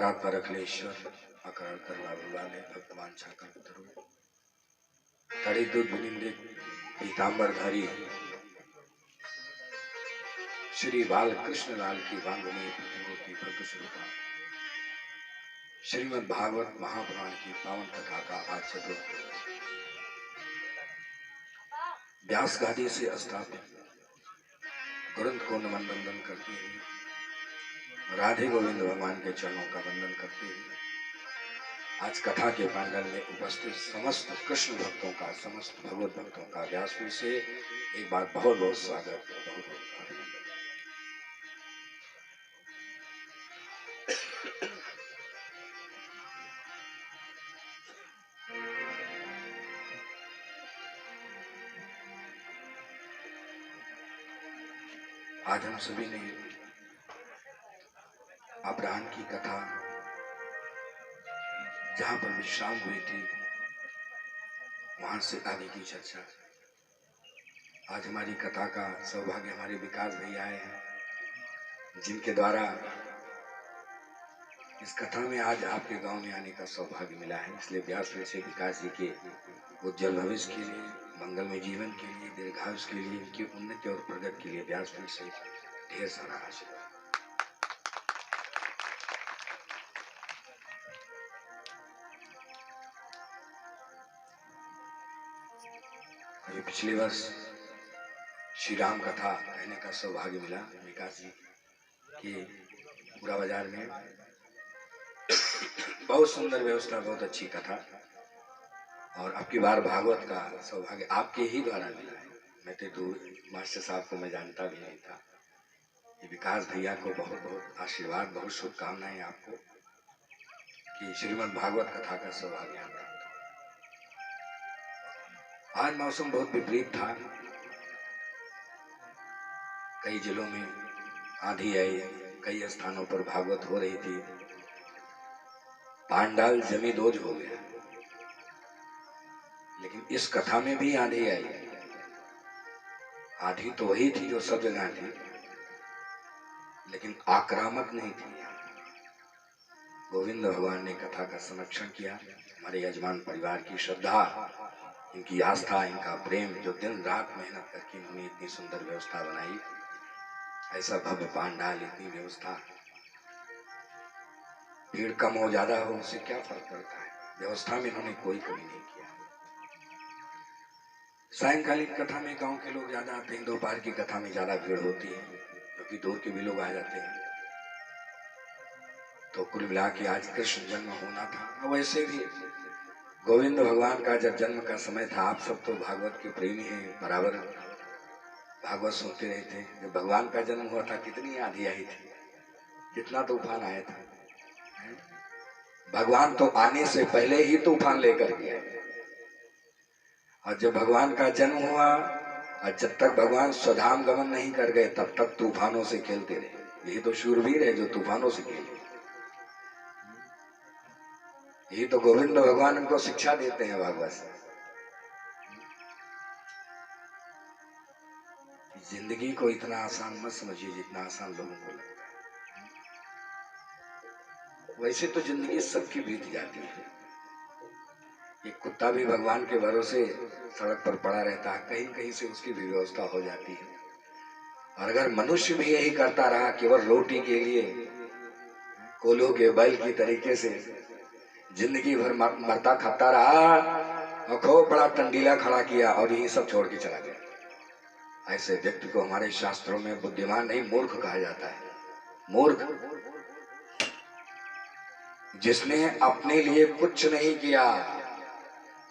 परात्पर अखिलेश्वर अकारण करुणा वाले भक्तवांछा कल्पतरु तड़े दूध विनिंदित पीतांबरधारी श्री बालकृष्ण लाल की वांगमयी प्रतिमों की भक्त स्वरूपा श्रीमद् भागवत महापुराण की पावन कथा का आज चतुर्थ व्यास गादी से स्थापित ग्रंथ को नमन वंदन करते हुए राधे गोविंद भगवान के चरणों का वंदन करते हुए आज कथा के पांडल में उपस्थित समस्त कृष्ण भक्तों का, समस्त भगवत भक्तों का व्यासपीठ से एक बार बहुत बहुत स्वागत, बहुत बहुत अभिनंदन। आज हम सभी ने अब्राहम की कथा जहां पर विश्राम हुई थी वहां से आगे की चर्चा। आज हमारी कथा का सौभाग्य हमारे विकास भैया आए हैं, जिनके द्वारा इस कथा में आज आपके गांव में आने का सौभाग्य मिला है। इसलिए व्यासपीठ से विकास जी के उज्जवल भविष्य के लिए, मंगलमय जीवन के लिए, दीर्घायुष के लिए, इनकी उन्नति और प्रगति के लिए व्यासपीठ से ढेर सारा आशीर्वाद। ये पिछले वर्ष श्री राम कथा कहने का सौभाग्य मिला विकास जी के पूरा बाजार में। बहुत सुंदर व्यवस्था, बहुत अच्छी कथा, और अब की बार भागवत का सौभाग्य आपके ही द्वारा मिला है। मैं तो दूर मास्टर साहब को मैं जानता भी नहीं था। ये विकास भैया को बहुत बहुत आशीर्वाद, बहुत शुभकामनाएं आपको कि श्रीमद् भागवत कथा का सौभाग्य यहाँ प्राप्त। आज मौसम बहुत विपरीत था, कई जिलों में आंधी आई, कई स्थानों पर भागवत हो रही थी, पांडाल जमींदोज हो गया। लेकिन इस कथा में भी आंधी आई। आंधी तो वही थी जो सब जगह थी, लेकिन आक्रामक नहीं थी। गोविंद भगवान ने कथा का संरक्षण किया। हमारे यजमान परिवार की श्रद्धा, इनकी आस्था, इनका प्रेम, जो दिन रात मेहनत करके इन्होंने इतनी सुंदर व्यवस्था बनाई, ऐसा भव्य पांडाल, इतनी व्यवस्था। भीड़ कम हो ज्यादा हो उससे क्या फर्क पड़ता है, व्यवस्था में इन्होंने कोई कमी नहीं किया। सायंकालिक कथा में गांव के लोग ज्यादा आते हैं, दोपहर की कथा में ज्यादा भीड़ होती है क्योंकि दूर के भी लोग आ जाते हैं। तो कुल मिला के आज कृष्ण जन्म होना था। वैसे भी गोविंद भगवान का जब जन्म का समय था, आप सब तो भागवत के प्रेमी हैं, बराबर भागवत सुनते रहते हैं। जब भगवान का जन्म हुआ था कितनी आंधी आई थी, कितना तूफान आया था। भगवान तो आने से पहले ही तूफान लेकर गए, और जब भगवान का जन्म हुआ और जब तक भगवान स्वधाम गमन नहीं कर गए तब तक तूफानों से खेलते रहे। यही तो शूरवीर है जो तूफानों से खेले। यही तो गोविंद भगवान उनको शिक्षा देते हैं भागवत से। जिंदगी को इतना आसान मत समझिए जितना आसान लोगों को लगता है। वैसे तो जिंदगी सबकी बीत जाती है। एक कुत्ता भी भगवान के भरोसे सड़क पर पड़ा रहता है, कहीं कहीं से उसकी भी व्यवस्था हो जाती है। और अगर मनुष्य भी यही करता रहा, केवल रोटी के लिए कोल्हू के बैल की तरीके से जिंदगी भर मरता खाता रहा और खूब बड़ा टंडीला खड़ा किया और यही सब छोड़ के चला गया, ऐसे व्यक्ति को हमारे शास्त्रों में बुद्धिमान नहीं मूर्ख कहा जाता है। मूर्ख जिसने अपने लिए कुछ नहीं किया।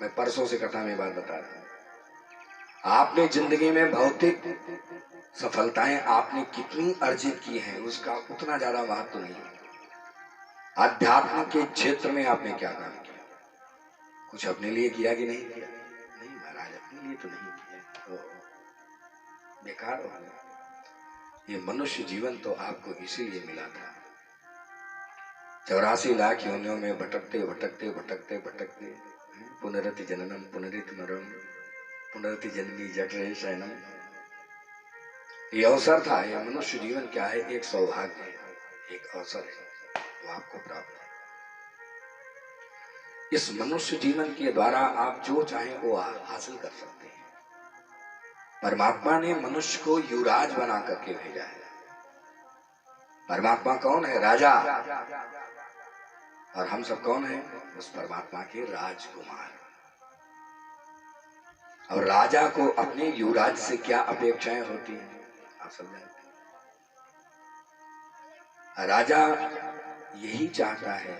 मैं परसों से कथा में बात बता रहा हूं। आपने जिंदगी में भौतिक सफलताएं आपने कितनी अर्जित की हैं, उसका उतना ज्यादा महत्व नहीं है। आध्यात्म के क्षेत्र में आपने क्या काम किया, कुछ अपने लिए किया कि नहीं किया? नहीं महाराज, अपने लिए तो नहीं किया, तो बेकार हो गया। ये मनुष्य जीवन तो आपको इसीलिए मिला था। 84 लाख योनियों में भटकते भटकते भटकते भटकते पुनरति जननम पुनरित मरणम पुनरति जननी जठरे शयनम। ये अवसर था। ये मनुष्य जीवन क्या है, एक सौभाग्य है, एक अवसर है, वो आपको प्राप्त है। इस मनुष्य जीवन के द्वारा आप जो चाहें वो हासिल कर सकते हैं। परमात्मा ने मनुष्य को युवराज बना करके भेजा है। परमात्मा कौन है? राजा। और हम सब कौन है? उस परमात्मा के राजकुमार। और राजा को अपने युवराज से क्या अपेक्षाएं होती हैं आप सब जानते हैं। राजा यही चाहता है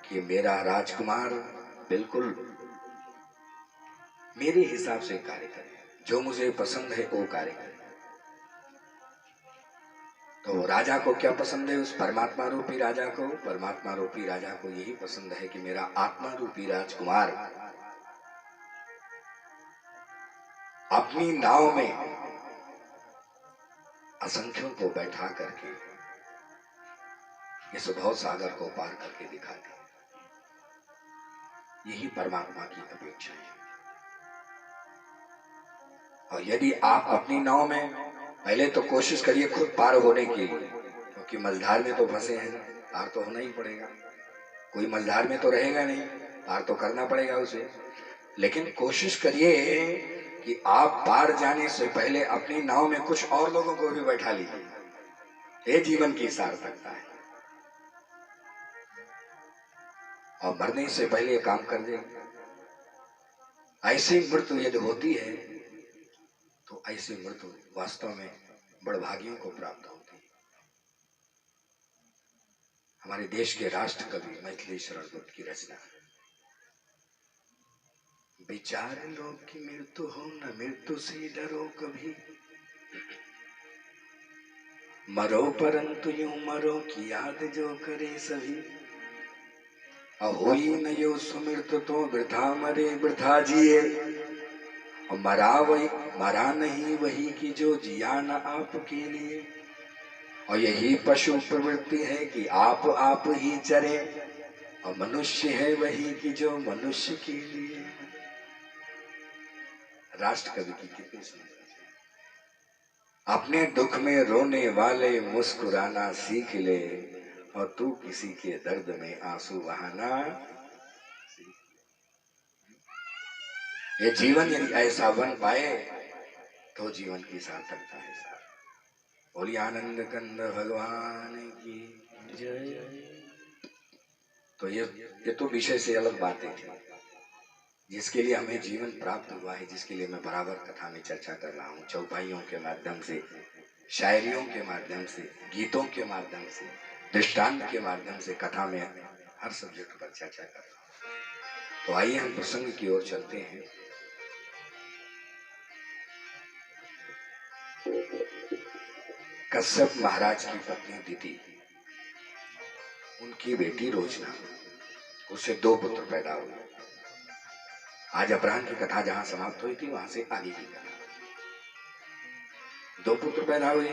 कि मेरा राजकुमार बिल्कुल मेरे हिसाब से कार्य करे, जो मुझे पसंद है वो कार्य करे। तो राजा को क्या पसंद है? उस परमात्मा रूपी राजा को, परमात्मा रूपी राजा को यही पसंद है कि मेरा आत्मा रूपी राजकुमार अपनी नाव में असंख्यों को बैठा करके इस भव सागर को पार करके दिखा दे। यही परमात्मा की अपेक्षा है। और यदि आप अपनी नाव में पहले तो कोशिश करिए खुद पार होने की, क्योंकि मझधार में तो फंसे हैं ना, पार तो होना ही पड़ेगा। कोई मझधार में तो रहेगा नहीं, पार तो करना पड़ेगा उसे। लेकिन कोशिश करिए कि आप पार जाने से पहले अपनी नाव में कुछ और लोगों को भी बैठा लीजिए। ये जीवन की सार्थकता है। और मरने से पहले काम कर दे। ऐसी मृत्यु यदि होती है तो ऐसी मृत्यु वास्तव में बड़भागियों को प्राप्त होती है। हमारे देश के राष्ट्र कवि मैथिली शरण गुप्त की रचना, विचार लो कि मृत्यु हो न मृत्यु से डरो कभी, मरो परंतु यूं मरो कि याद जो करे सभी, होई न यो सुमृत तो वृथा मरे वृथा जिए, मरा नहीं वही कि जो जिया न आपके लिए। और यही पशु प्रवृत्ति है कि आप ही चरे, और मनुष्य है वही कि जो मनुष्य के लिए। राष्ट्र कवि की कितनी सुंदर। अपने दुख में रोने वाले मुस्कुराना सीख ले, और तू किसी के दर्द में आंसू बहाना। ये जीवन यदि ऐसा बन पाए तो जीवन की सार्थकता है। बोलिए आनंद कंद भगवान की जय। तो ये तो विषय से अलग बातें थी, जिसके लिए हमें जीवन प्राप्त हुआ है, जिसके लिए मैं बराबर कथा में चर्चा कर रहा हूँ। चौपाइयों के माध्यम से, शायरियों के माध्यम से, गीतों के माध्यम से, दृष्टांत के माध्यम से कथा में हर सब्जेक्ट पर चर्चा कर रहा हूँ। तो आइए हम प्रसंग की ओर चलते हैं। कश्यप महाराज की पत्नी दिति, उनकी बेटी रोचना, उससे 2 पुत्र पैदा हुए। आज अपराह्न की कथा जहां समाप्त हुई थी वहां से आगे की कथा। 2 पुत्र पैदा हुए,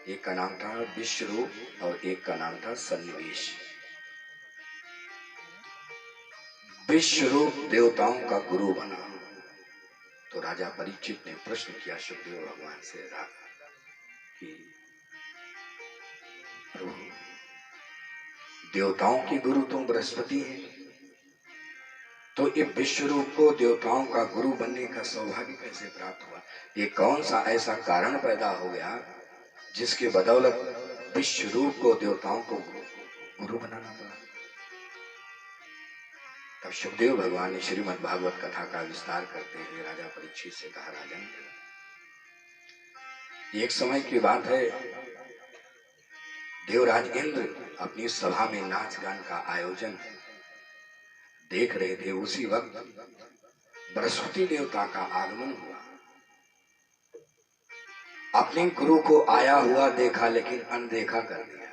एक का नाम था विश्वरूप और एक का नाम था सन्निवेश। विश्वरूप देवताओं का गुरु बना। तो राजा परीक्षित ने प्रश्न किया शुभदेव भगवान से कि प्रभु, देवताओं के गुरु तो बृहस्पति है, तो ये विश्वरूप को देवताओं का गुरु बनने का सौभाग्य कैसे प्राप्त हुआ? ये कौन सा ऐसा कारण पैदा हो गया जिसके बदौलत विश्वरूप को देवताओं को गुरु बनाना पड़ा? तब शुभदेव भगवान ने श्रीमद् भागवत कथा का विस्तार करते हुए राजा परीक्षित से कहा, राजन, एक समय की बात है, देवराज इंद्र अपनी सभा में नाच गान का आयोजन देख रहे थे। उसी वक्त बृहस्पति देवता का आगमन हुआ। अपने गुरु को आया हुआ देखा, लेकिन अनदेखा कर दिया।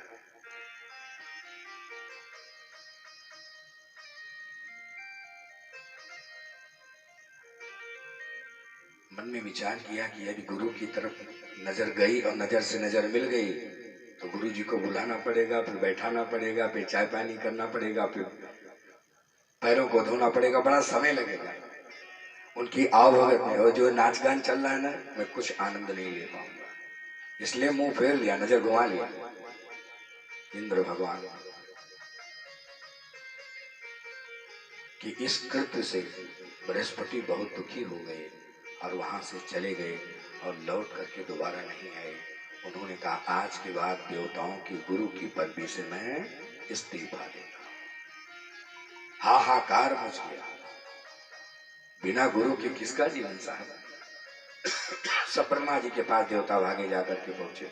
मन में विचार किया कि यदि गुरु की तरफ नजर गई और नजर से नजर मिल गई तो गुरु जी को बुलाना पड़ेगा, फिर बैठाना पड़ेगा, फिर चाय पानी करना पड़ेगा, फिर पैरों को धोना पड़ेगा, बड़ा समय लगेगा। उनकी आवभगत में और जो नाच गान चल रहा है ना, मैं कुछ आनंद नहीं ले पाऊंगा। इसलिए मुंह फेर लिया, नजर घुमा लिया। इंद्र भगवान कि इस कृत्य से बृहस्पति बहुत दुखी हो गए और वहां से चले गए और लौट करके दोबारा नहीं आए। उन्होंने कहा आज के बाद देवताओं की गुरु की पदवी से मैं इस्तीफा देता हूं। हाहाकार मच गया। बिना गुरु के किसका जीवन साहब। सब ब्रह्मा जी के पास देवता भागे जाकर के पहुंचे।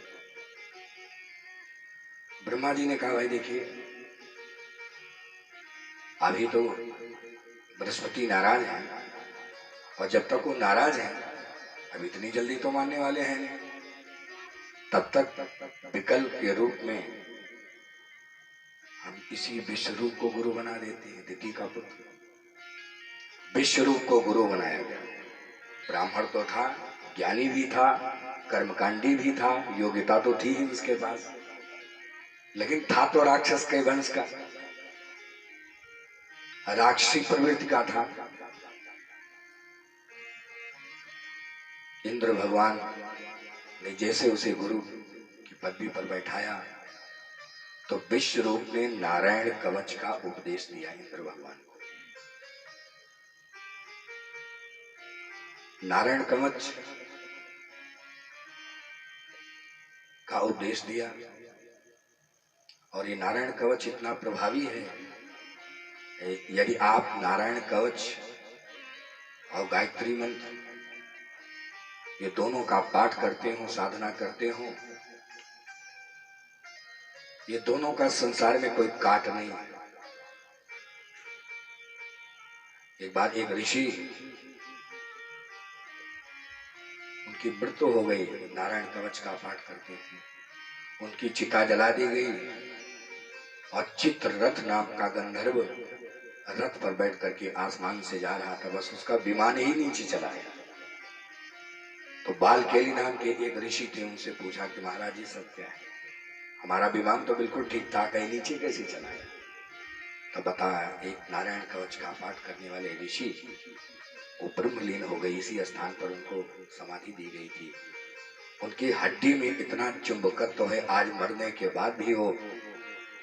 ब्रह्मा जी ने कहा भाई देखिए अभी तो बृहस्पति नाराज है और जब तक वो नाराज है अब इतनी जल्दी तो मानने वाले हैं नहीं। तब तक विकल्प के रूप में हम इसी विश्वरूप को गुरु बना देते हैं। दिति का पुत्र विश्वरूप को गुरु बनाया गया। ब्राह्मण तो था, ज्ञानी भी था, कर्मकांडी भी था, योग्यता तो थी ही उसके पास, लेकिन था तो राक्षस के वंश का, राक्षसी प्रवृत्ति का था। इंद्र भगवान ने जैसे उसे गुरु की पदवी पर बैठाया तो विश्व रूप ने नारायण कवच का उपदेश दिया। इंद्र भगवान को नारायण कवच का उपदेश दिया और ये नारायण कवच इतना प्रभावी है, यदि आप नारायण कवच और गायत्री मंत्र ये दोनों का पाठ करते हो, साधना करते हो, ये दोनों का संसार में कोई काट नहीं है। एक बार एक ऋषि उनकी मृत्यु हो गई, नारायण कवच का पाठ करते थे। उनकी चिता जला दी गई और चित्ररथ नाम का गंधर्व रथ पर बैठ करके आसमान से जा रहा था, बस उसका विमान ही नीचे चला गया। तो बालकेली नाम के एक ऋषि थे, उनसे पूछा कि महाराज जी सब क्या है, हमारा विमान तो बिल्कुल ठीक ठाक है, नीचे कैसे चला गया। तो बताया एक नारायण कवच का पाठ करने वाले ऋषि वो ब्रह्मलीन हो गई, इसी स्थान पर उनको समाधि दी गई थी। उनकी हड्डी में इतना चुंबकत्व है, आज मरने के बाद भी वो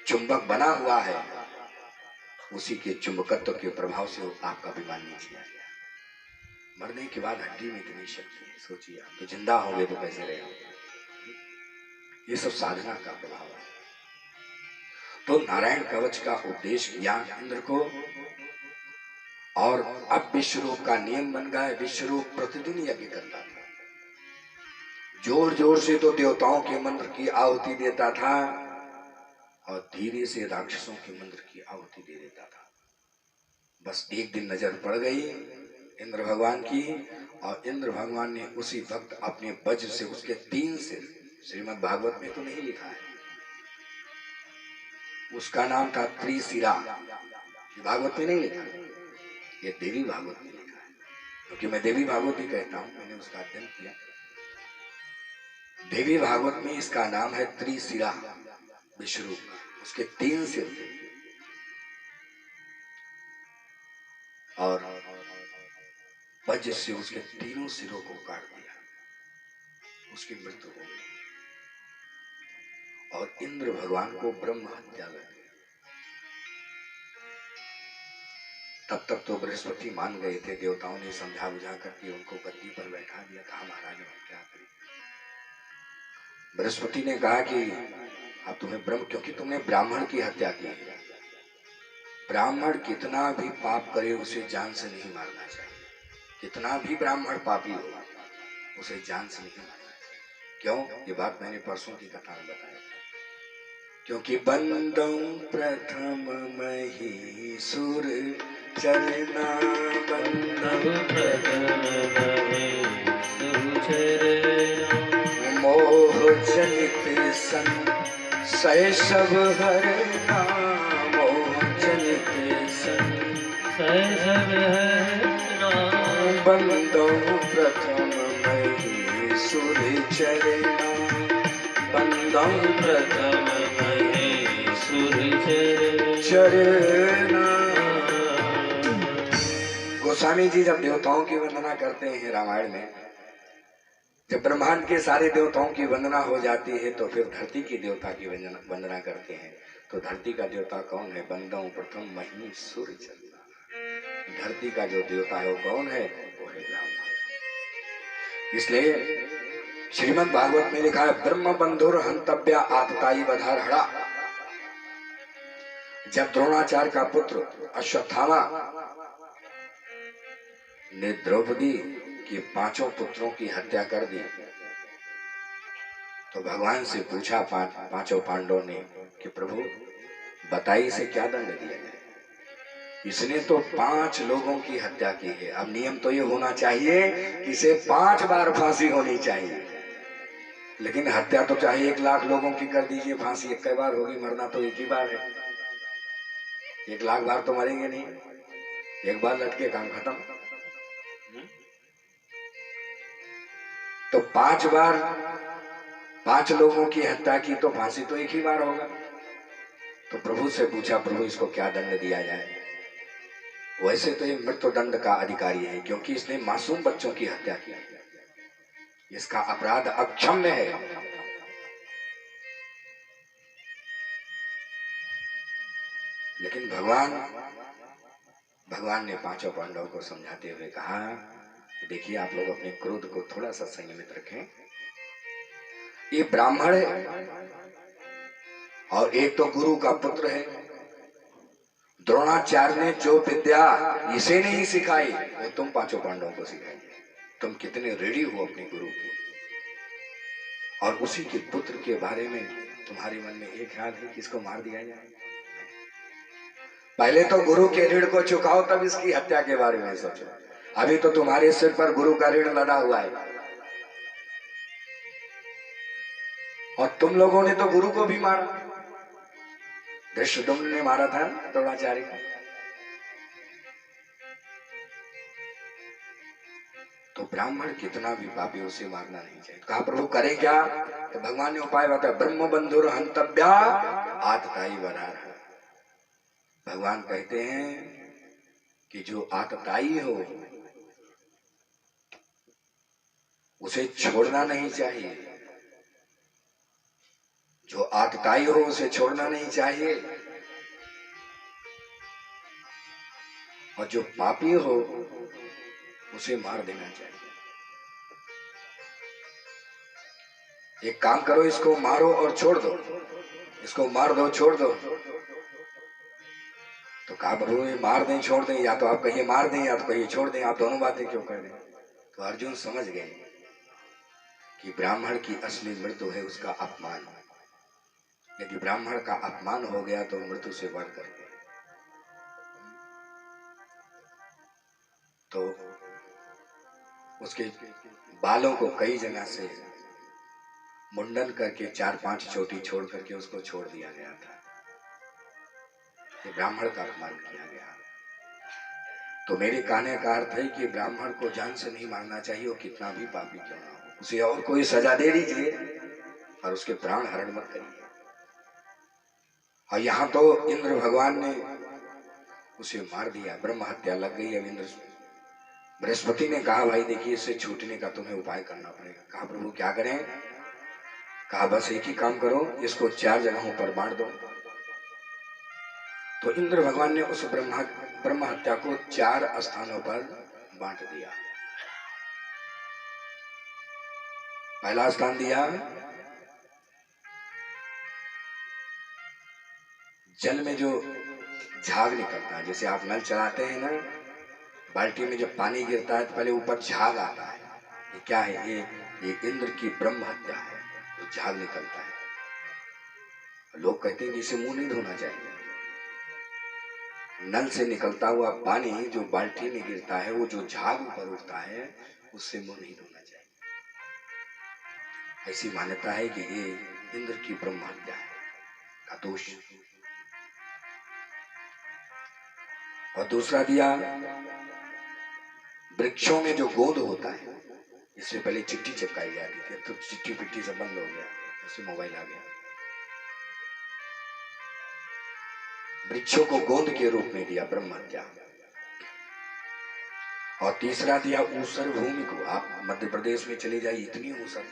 चुंबक बना हुआ है, उसी के चुंबकत्व के प्रभाव से आपका विमान नीचे आ गया। मरने के बाद हड्डी में इतनी शक्ति है, सोचिए आप तो जिंदा होंगे तो कैसे रहेंगे। ये सब साधना का प्रभाव है। तो नारायण कवच का उपदेश किया इंद्र को और अब विश्वरूप का नियम बन गया। विश्वरूप प्रतिदिन यज्ञ करता था, जोर जोर से तो देवताओं के मंत्र की आहुति देता था और धीरे से राक्षसों के मंत्र की आहुति दे देता था। बस एक दिन नजर पड़ गई इंद्र भगवान की और इंद्र भगवान ने उसी वक्त अपने वज्र से उसके 3 सिर, श्रीमद् भागवत में तो नहीं लिखा है, उसका नाम था त्रिशिरा, भागवत में नहीं लिखा, ये देवी भागवत में लिखा है। क्योंकि मैं देवी भागवत ही कहता हूं, मैंने उसका अध्ययन किया। देवी भागवत में इसका नाम है त्रिशिरा विश्वरूप, उसके 3 सिर थे और वज्र से उसके 3 सिरों को काट दिया, उसकी मृत्यु हो गई और इंद्र भगवान को ब्रह्म हत्या लग गई। तब तक तो बृहस्पति मान गए थे, देवताओं ने समझा बुझा करके उनको गद्दी पर बैठा दिया। कहा महाराज हम क्या करें। बृहस्पति ने कहा कि अब तुम्हें ब्रह्म, क्योंकि तुमने ब्राह्मण की हत्या की है, ब्राह्मण कितना भी पाप करे उसे जान से नहीं मारना चाहिए। कितना भी ब्राह्मण पापी हो उसे जान से नहीं मारना चाहिए। क्यों? ये बात मैंने परसों की कथा में बताया था। क्योंकि बंदौ प्रथम महीसुर चरना, बंदौ प्रथम महीसुर चरना, मोह जनित संशय सब हरना, मोह जनित संशय सब हरना, बंदौ प्रथम महीसुर चरना, बंदौ प्रथम चरना। गोस्वामी जी जब देवताओं की वंदना करते हैं रामायण में, जब ब्रह्मांड के सारे देवताओं की वंदना हो जाती है तो फिर धरती की देवता की वंदना करते हैं। तो धरती का देवता कौन है? बंदौ प्रथम महीसुर चरना। धरती का जो देवता है वो कौन है? वो है ब्राह्मण। इसलिए श्रीमद् भागवत में लिखा है, ब्रह्म बंधुर हंतव्या आतताई वधार हड़ा। जब द्रोणाचार्य का पुत्र अश्वत्थामा ने द्रौपदी के 5 पुत्रों की हत्या कर दी, तो भगवान से पूछा 5 पांडवों ने कि प्रभु बताइए इसे क्या दंड दिया जाए? इसने तो 5 लोगों की हत्या की है। अब नियम तो ये होना चाहिए कि इसे 5 बार फांसी होनी चाहिए, लेकिन हत्या तो चाहे 1 लाख लोगों की कर दीजिए, फांसी 1 बार होगी, मरना तो 1 ही बार है। 1 लाख बार तो मरेंगे नहीं, 1 बार लटके काम खत्म। तो 5 बार 5 लोगों की हत्या की तो फांसी तो 1 ही बार होगा। तो प्रभु से पूछा, प्रभु इसको क्या दंड दिया जाए? वैसे तो ये मृत्यु दंड का अधिकारी है, क्योंकि इसने मासूम बच्चों की हत्या की, इसका अपराध अक्षम्य है। लेकिन भगवान ने 5 पांडवों को समझाते हुए कहा, देखिए आप लोग अपने क्रोध को थोड़ा सा संयमित रखें। ये ब्राह्मण है और एक तो गुरु का पुत्र है। द्रोणाचार्य ने जो विद्या इसे नहीं सिखाई वो तुम 5 पांडवों को सिखाई। तुम कितने रेडी हो अपने गुरु के, और उसी के पुत्र के बारे में तुम्हारे मन में एक ख्याल है कि इसको मार दिया जाए। पहले तो गुरु के ऋण को चुकाओ, तब इसकी हत्या के बारे में सोचो। अभी तो तुम्हारे सिर पर गुरु का ऋण लदा हुआ है, और तुम लोगों ने तो गुरु को भी मारा। धृष्टद्युम्न ने मारा था द्रोणाचार्य को। तो ब्राह्मण कितना भी पापी, उसे मारना नहीं चाहिए। कहा प्रभु करे क्या? तो भगवान ने उपाय बताया, ब्रह्म बंधुर हंतव्या आतताई वधार। भगवान कहते हैं कि जो आतताई हो उसे छोड़ना नहीं चाहिए, जो आतताई हो उसे छोड़ना नहीं चाहिए, और जो पापी हो उसे मार देना चाहिए। एक काम करो, इसको मारो और छोड़ दो, इसको मार दो छोड़ दो। तो कहा प्रभु ये मार दें छोड़ दें, या तो आप कहिए मार दें या तो कहिए छोड़ दें, आप दोनों बातें क्यों कर दें? तो अर्जुन समझ गए कि ब्राह्मण की असली मृत्यु है उसका अपमान। यदि ब्राह्मण का अपमान हो गया तो मृत्यु से बढ़कर, तो उसके बालों को कई जगह से मुंडन करके 4-5 चोटी छोड़ करके उसको छोड़ दिया गया था। ये ब्राह्मण का अपमान किया गया। तो मेरे कहने का अर्थ है कि ब्राह्मण को जान से नहीं मारना चाहिए, वो कितना भी पापी क्यों ना हो। उसे और कोई सजा दे दीजिए और उसके प्राण हरण मत करिए। और यहाँ तो इंद्र भगवान ने उसे मार दिया, ब्रह्म हत्या लग गई। अब इंद्र बृहस्पति ने कहा भाई देखिए इससे छूटने का तुम्हें उपाय करना पड़ेगा। कहा प्रभु क्या करें? कहा बस एक ही काम करो, इसको 4 जगहों पर बांट दो। तो इंद्र भगवान ने उस ब्रह्म हत्या को 4 स्थानों पर बांट दिया। पहला स्थान दिया जल में जो झाग निकलता है, जैसे आप नल चलाते हैं ना, बाल्टी में जब पानी गिरता है तो पहले ऊपर झाग आता है। ये क्या है? ये इंद्र की ब्रह्म हत्या है, तो झाग निकलता है। लोग कहते हैं कि इसे मुंह नहीं धोना चाहिए। नल से निकलता हुआ पानी जो बाल्टी में गिरता है, वो जो झाग ऊपर उठता है, उससे मुंह नहीं धोना चाहिए। ऐसी मान्यता है कि ये इंद्र की ब्रह्म हत्या है का दोष। और दूसरा दिया वृक्षों में जो गोंद होता है, इससे पहले चिट्ठी चिपकाई जाती थी, तो चिट्ठी पिट्ठी सब बंद हो गया, उससे मोबाइल आ गया। वृक्षों को गोंद के रूप में दिया ब्रह्म हत्या। और तीसरा दिया ऊसर भूमि को। आप मध्य प्रदेश में चले जाइए, इतनी ऊसर।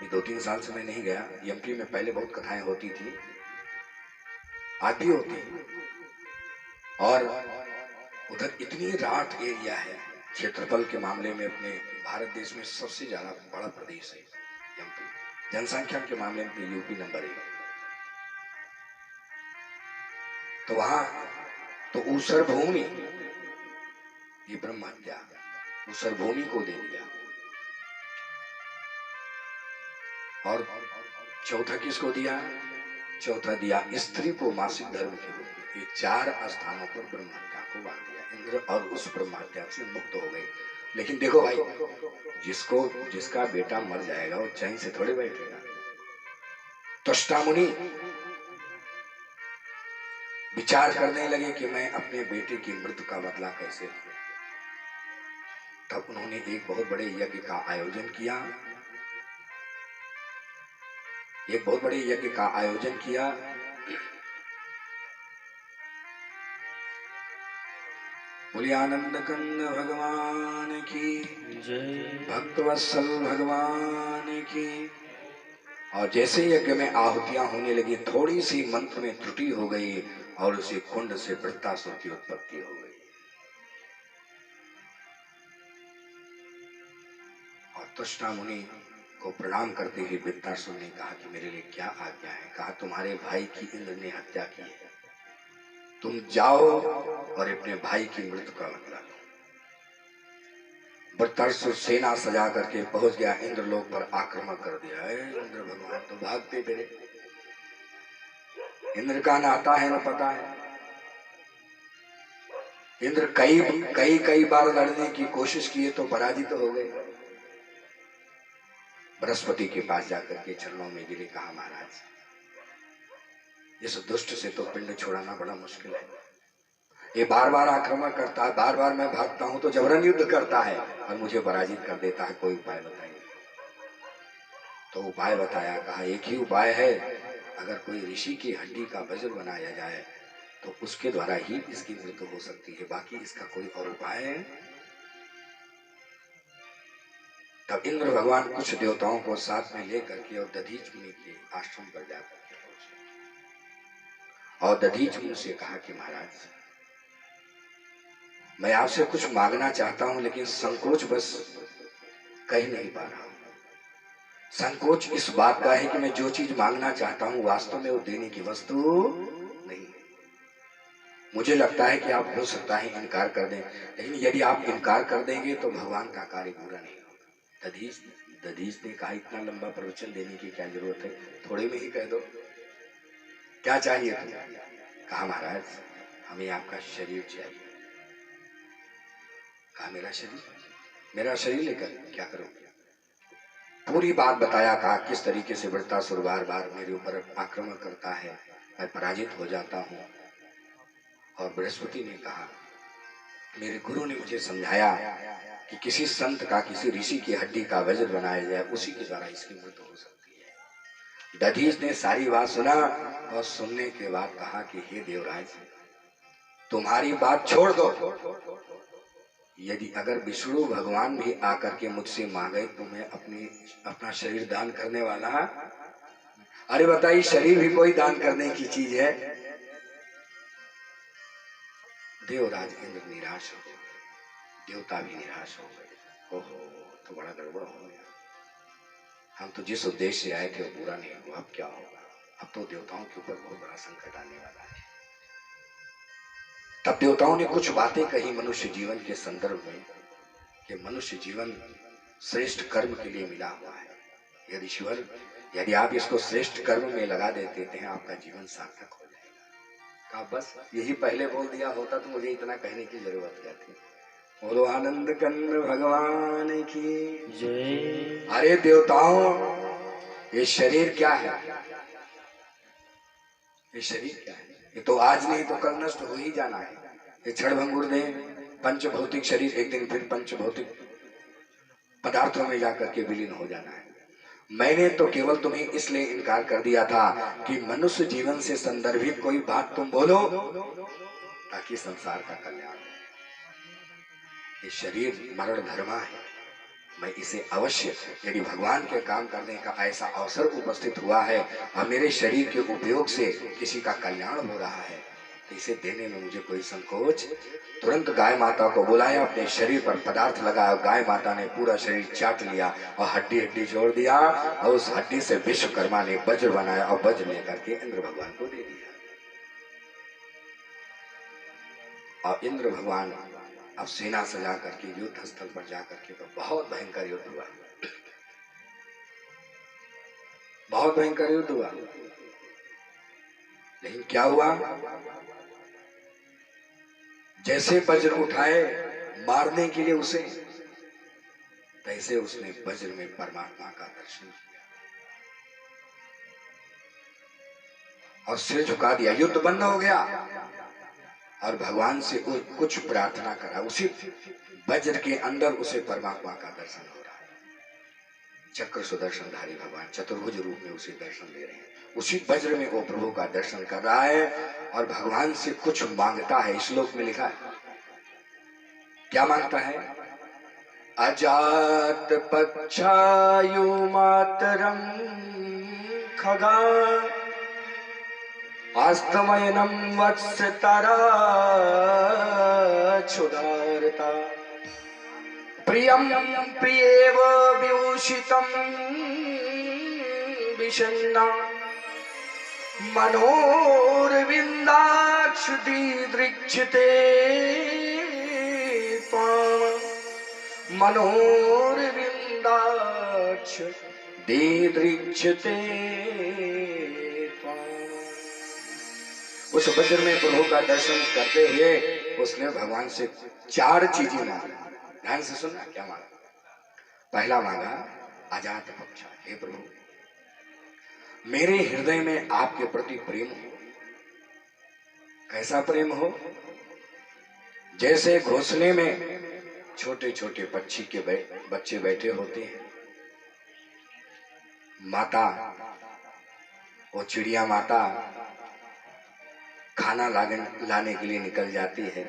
2-3 साल से मैं नहीं गया। एमपी में पहले बहुत कथाएं होती थी, आज भी होती है। और उधर इतनी राट एरिया है, क्षेत्रफल के मामले में अपने भारत देश में सबसे ज्यादा बड़ा प्रदेश है एमपी, जनसंख्या के मामले में यूपी नंबर 1। तो वहां तो ऊसर भूमि, ये ब्रह्म हत्या ऊसर भूमि को दे दिया। और चौथा किसको दिया? चौथा दिया स्त्री को मासिक धर्म के रूप में। ये 4 स्थानों पर ब्रह्म हत्या को बांध दिया। इंद्र और उस ब्रह्म हत्या से मुक्त हो गए। लेकिन देखो भाई, जिसका बेटा मर जाएगा वो चैन से थोड़े बैठेगा। त्वष्टा मुनि विचार करने लगे कि मैं अपने बेटे की मृत्यु का बदला कैसे लूं। तब उन्होंने एक बहुत बड़े यज्ञ का आयोजन किया। एक बहुत बड़े यज्ञ का आयोजन किया। बोलिए आनंद कंद भगवान की जय, भक्तवत्सल भगवान की। और जैसे यज्ञ में आहुतियां होने लगी, थोड़ी सी मंत्र में त्रुटि हो गई और उसी कुंड से वृत्तासुर की उत्पत्ति हो गई। और त्वष्टा मुनि को प्रणाम करते हुए वृत्तासुर ने कहा कि मेरे लिए क्या आज्ञा है? कहा तुम्हारे भाई की इंद्र ने हत्या की है, तुम जाओ और अपने भाई की मृत्यु का बदला लो। वृत्तासुर सेना सजा करके पहुंच गया, इंद्रलोक पर आक्रमण कर दिया। इंद्र भगवान तो भागते फिरे। इंद्र का ना आता है ना पता है। इंद्र कई बार लड़ने की कोशिश किए तो पराजित हो गए। बृहस्पति के पास जाकर के चरणों में गिरे, कहा महाराज इस दुष्ट से तो पिंड छोड़ाना बड़ा मुश्किल है। ये बार बार आक्रमण करता है, बार बार मैं भागता हूं तो जबरन युद्ध करता है और मुझे पराजित कर देता है। कोई उपाय बताइए। तो उपाय बताया। कहा एक ही उपाय है, अगर कोई ऋषि की हड्डी का वज्र बनाया जाए तो उसके द्वारा ही इसकी मृत्यु हो सकती है, बाकी इसका कोई और उपाय है। तब इंद्र भगवान कुछ देवताओं को साथ में लेकर के और दधीच मुनि के आश्रम पर जाकर के पहुंचे और दधीच मुनि से कहा कि महाराज मैं आपसे कुछ मांगना चाहता हूं, लेकिन संकोच बस कह नहीं पा रहा हूं। संकोच इस बात का है कि मैं जो चीज मांगना चाहता हूं वास्तव में वो देने की वस्तु नहीं है। मुझे लगता है कि आप हो सकता है इनकार कर दें, लेकिन यदि आप इनकार कर देंगे तो भगवान का कार्य पूरा नहीं होगा। दधीच ने कहा इतना लंबा प्रवचन देने की क्या जरूरत है, थोड़े में ही कह दो क्या चाहिए तुम्हें। कहा महाराज हमें आपका शरीर चाहिए। कहा मेरा शरीर लेकर क्या करोगे? पूरी बात बताया। कहा किस तरीके से वृत्तासुर बार बार मेरे ऊपर आक्रमण करता है, मैं पराजित हो जाता हूं। और बृहस्पति ने कहा मेरे गुरु ने मुझे समझाया कि किसी संत का, किसी ऋषि की हड्डी का वज्र बनाया जाए, उसी के द्वारा इसकी मृत्यु हो सकती है। दधीच ने सारी बात सुना और सुनने के बाद कहा कि हे देवराज तुम्हारी बात छोड़ दो। यदि अगर विष्णु भगवान भी आकर के मुझसे मांगे तो मैं अपना शरीर दान करने वाला। अरे बताइए शरीर भी कोई दान करने की चीज है? देवराज इंद्र निराश हो गए, देवता भी निराश हो गए। ओहो तो बड़ा गड़बड़ हो गया। हम तो जिस उद्देश्य से आए थे वो पूरा नहीं हुआ, अब क्या होगा? अब तो देवताओं के ऊपर बहुत बड़ा संकट आने वाला है। तब देवताओं ने कुछ बातें कही मनुष्य जीवन के संदर्भ में कि मनुष्य जीवन श्रेष्ठ कर्म के लिए मिला हुआ है। यदि आप इसको श्रेष्ठ कर्म में लगा देते हैं आपका जीवन सार्थक हो जाएगा। कहा बस यही पहले बोल दिया होता तो मुझे इतना कहने की जरूरत क्या थी। बोलो आनंद कंद भगवान की जय। अरे देवताओं ये शरीर क्या है? ये शरीर क्या है? ये तो आज नहीं तो कल नष्ट हो ही जाना है। ये क्षणभंगुर देह पंचभौतिक शरीर एक दिन फिर पंचभौतिक पदार्थों में जाकर के विलीन हो जाना है। मैंने तो केवल तुम्हें इसलिए इनकार कर दिया था कि मनुष्य जीवन से संदर्भित कोई बात तुम बोलो ताकि संसार का कल्याण हो। ये शरीर मरण धर्मा है, मैं इसे अवश्य, यदि भगवान के काम करने का ऐसा अवसर उपस्थित हुआ है और मेरे शरीर के उपयोग से किसी का कल्याण हो रहा है, तो इसे देने में मुझे कोई संकोच। तुरंत गाय माता को बुलाया, अपने शरीर पर पदार्थ लगाया। गाय माता ने पूरा शरीर चाट लिया और हड्डी हड्डी छोड़ दिया, और उस हड्डी से विश्वकर्मा ने वज्र बनाया और वज्र लेकर के इंद्र भगवान को दे दिया। और इंद्र भगवान अब सेना सजा करके युद्ध स्थल पर जाकर के तो बहुत भयंकर युद्ध हुआ, बहुत भयंकर युद्ध हुआ। लेकिन क्या हुआ, जैसे वज्र उठाए मारने के लिए उसे, तैसे उसने वज्र में परमात्मा का दर्शन किया और सिर झुका दिया। युद्ध बंद हो गया और भगवान से कुछ प्रार्थना करा। उसी वज्र के अंदर उसे परमात्मा का दर्शन हो रहा है। चक्र सुदर्शनधारी भगवान चतुर्भुज रूप में उसे दर्शन दे रहे हैं। उसी वज्र में वो प्रभु का दर्शन कर रहा है और भगवान से कुछ मांगता है। श्लोक में लिखा है, क्या मांगता है? अजात पक्षायु मातरम खगा आस्तमयनम वत्स तारा क्षुधारता प्रियम प्रियेव विभूषितम विषण्णा मनोरविन्दाक्ष दीदृक्षते त्वां मनोरविन्दाक्ष दीदृक्षते त्वां। उस वज्र में प्रभु का दर्शन करते हुए उसने भगवान से 4 चीजें मांगी। ध्यान से सुनना, क्या मांगा? पहला मांगा अजात पक्षा, हे प्रभु मेरे हृदय में आपके प्रति प्रेम हो। कैसा प्रेम हो? जैसे घोंसले में छोटे छोटे पक्षी के बच्चे बैठे होते हैं, माता वो चिड़िया माता खाना लाने के लिए निकल जाती है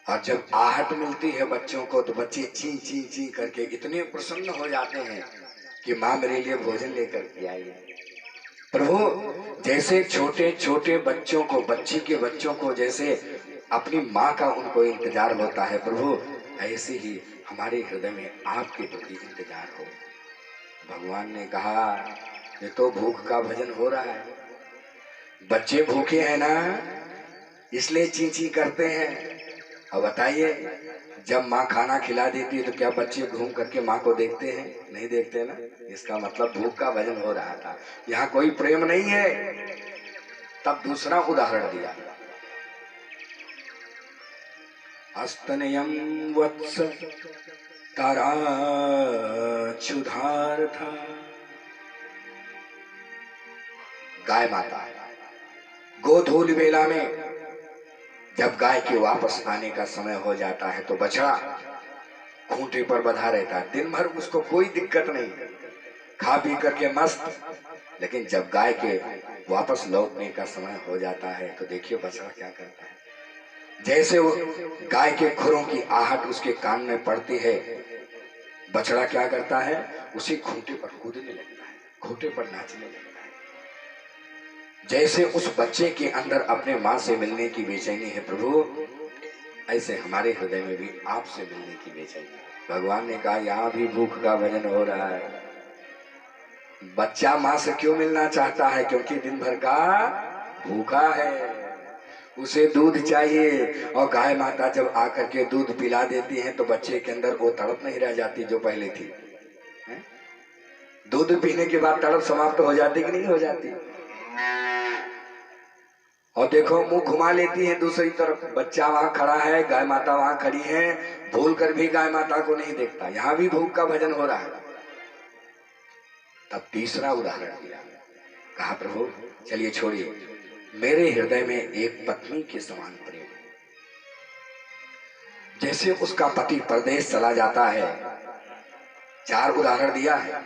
और जब आहट मिलती है बच्चों को तो बच्चे ची ची ची करके इतने प्रसन्न हो जाते हैं कि माँ मेरे लिए भोजन लेकर के आई है। प्रभु जैसे छोटे छोटे बच्चों को, बच्ची के बच्चों को जैसे अपनी माँ का उनको इंतजार होता है, प्रभु ऐसे ही हमारे हृदय में आपके प्रति इंतजार हो। भगवान ने कहा ये तो भूख का भजन हो रहा है, बच्चे भूखे हैं ना इसलिए ची ची करते हैं। अब बताइए जब माँ खाना खिला देती है तो क्या बच्चे घूम करके माँ को देखते हैं? नहीं देखते ना। इसका मतलब भूख का भजन हो रहा था, यहाँ कोई प्रेम नहीं है। तब दूसरा उदाहरण दिया, अस्तनयम वत्स ताराक्षुधार्था। गाय माता गोधूल वेला में जब गाय के वापस आने का समय हो जाता है तो बछड़ा खूंटे पर बंधा रहता है। दिन भर उसको कोई दिक्कत नहीं, खा पी करके मस्त। लेकिन जब गाय के वापस लौटने का समय हो जाता है तो देखिए बछड़ा क्या करता है। जैसे वो गाय के खुरों की आहट उसके कान में पड़ती है, बछड़ा क्या करता है, उसी खूंटे पर कूदने लगता है, खूंटे पर नाचने लगता है। जैसे उस बच्चे के अंदर अपने माँ से मिलने की बेचैनी है प्रभु, ऐसे हमारे हृदय में भी आपसे मिलने की बेचैनी। भगवान ने कहा यहाँ भी भूख का भजन हो रहा है। बच्चा माँ से क्यों मिलना चाहता है? क्योंकि दिन भर का भूखा है, उसे दूध चाहिए। और गाय माता जब आकर के दूध पिला देती है तो बच्चे के अंदर वो तड़प नहीं रह जाती जो पहले थी। दूध पीने के बाद तड़प समाप्त हो जाती कि नहीं हो जाती? और देखो मुंह घुमा लेती है दूसरी तरफ, बच्चा वहां खड़ा है, गाय माता वहां खड़ी है, भूल कर भी गाय माता को नहीं देखता। यहाँ भी भूख का भजन हो रहा है। तब तीसरा उदाहरण दिया, कहा प्रभु चलिए छोड़िए, मेरे हृदय में एक पत्नी के समान प्रेम है। जैसे उसका पति परदेश चला जाता है, 4 उदाहरण दिया है।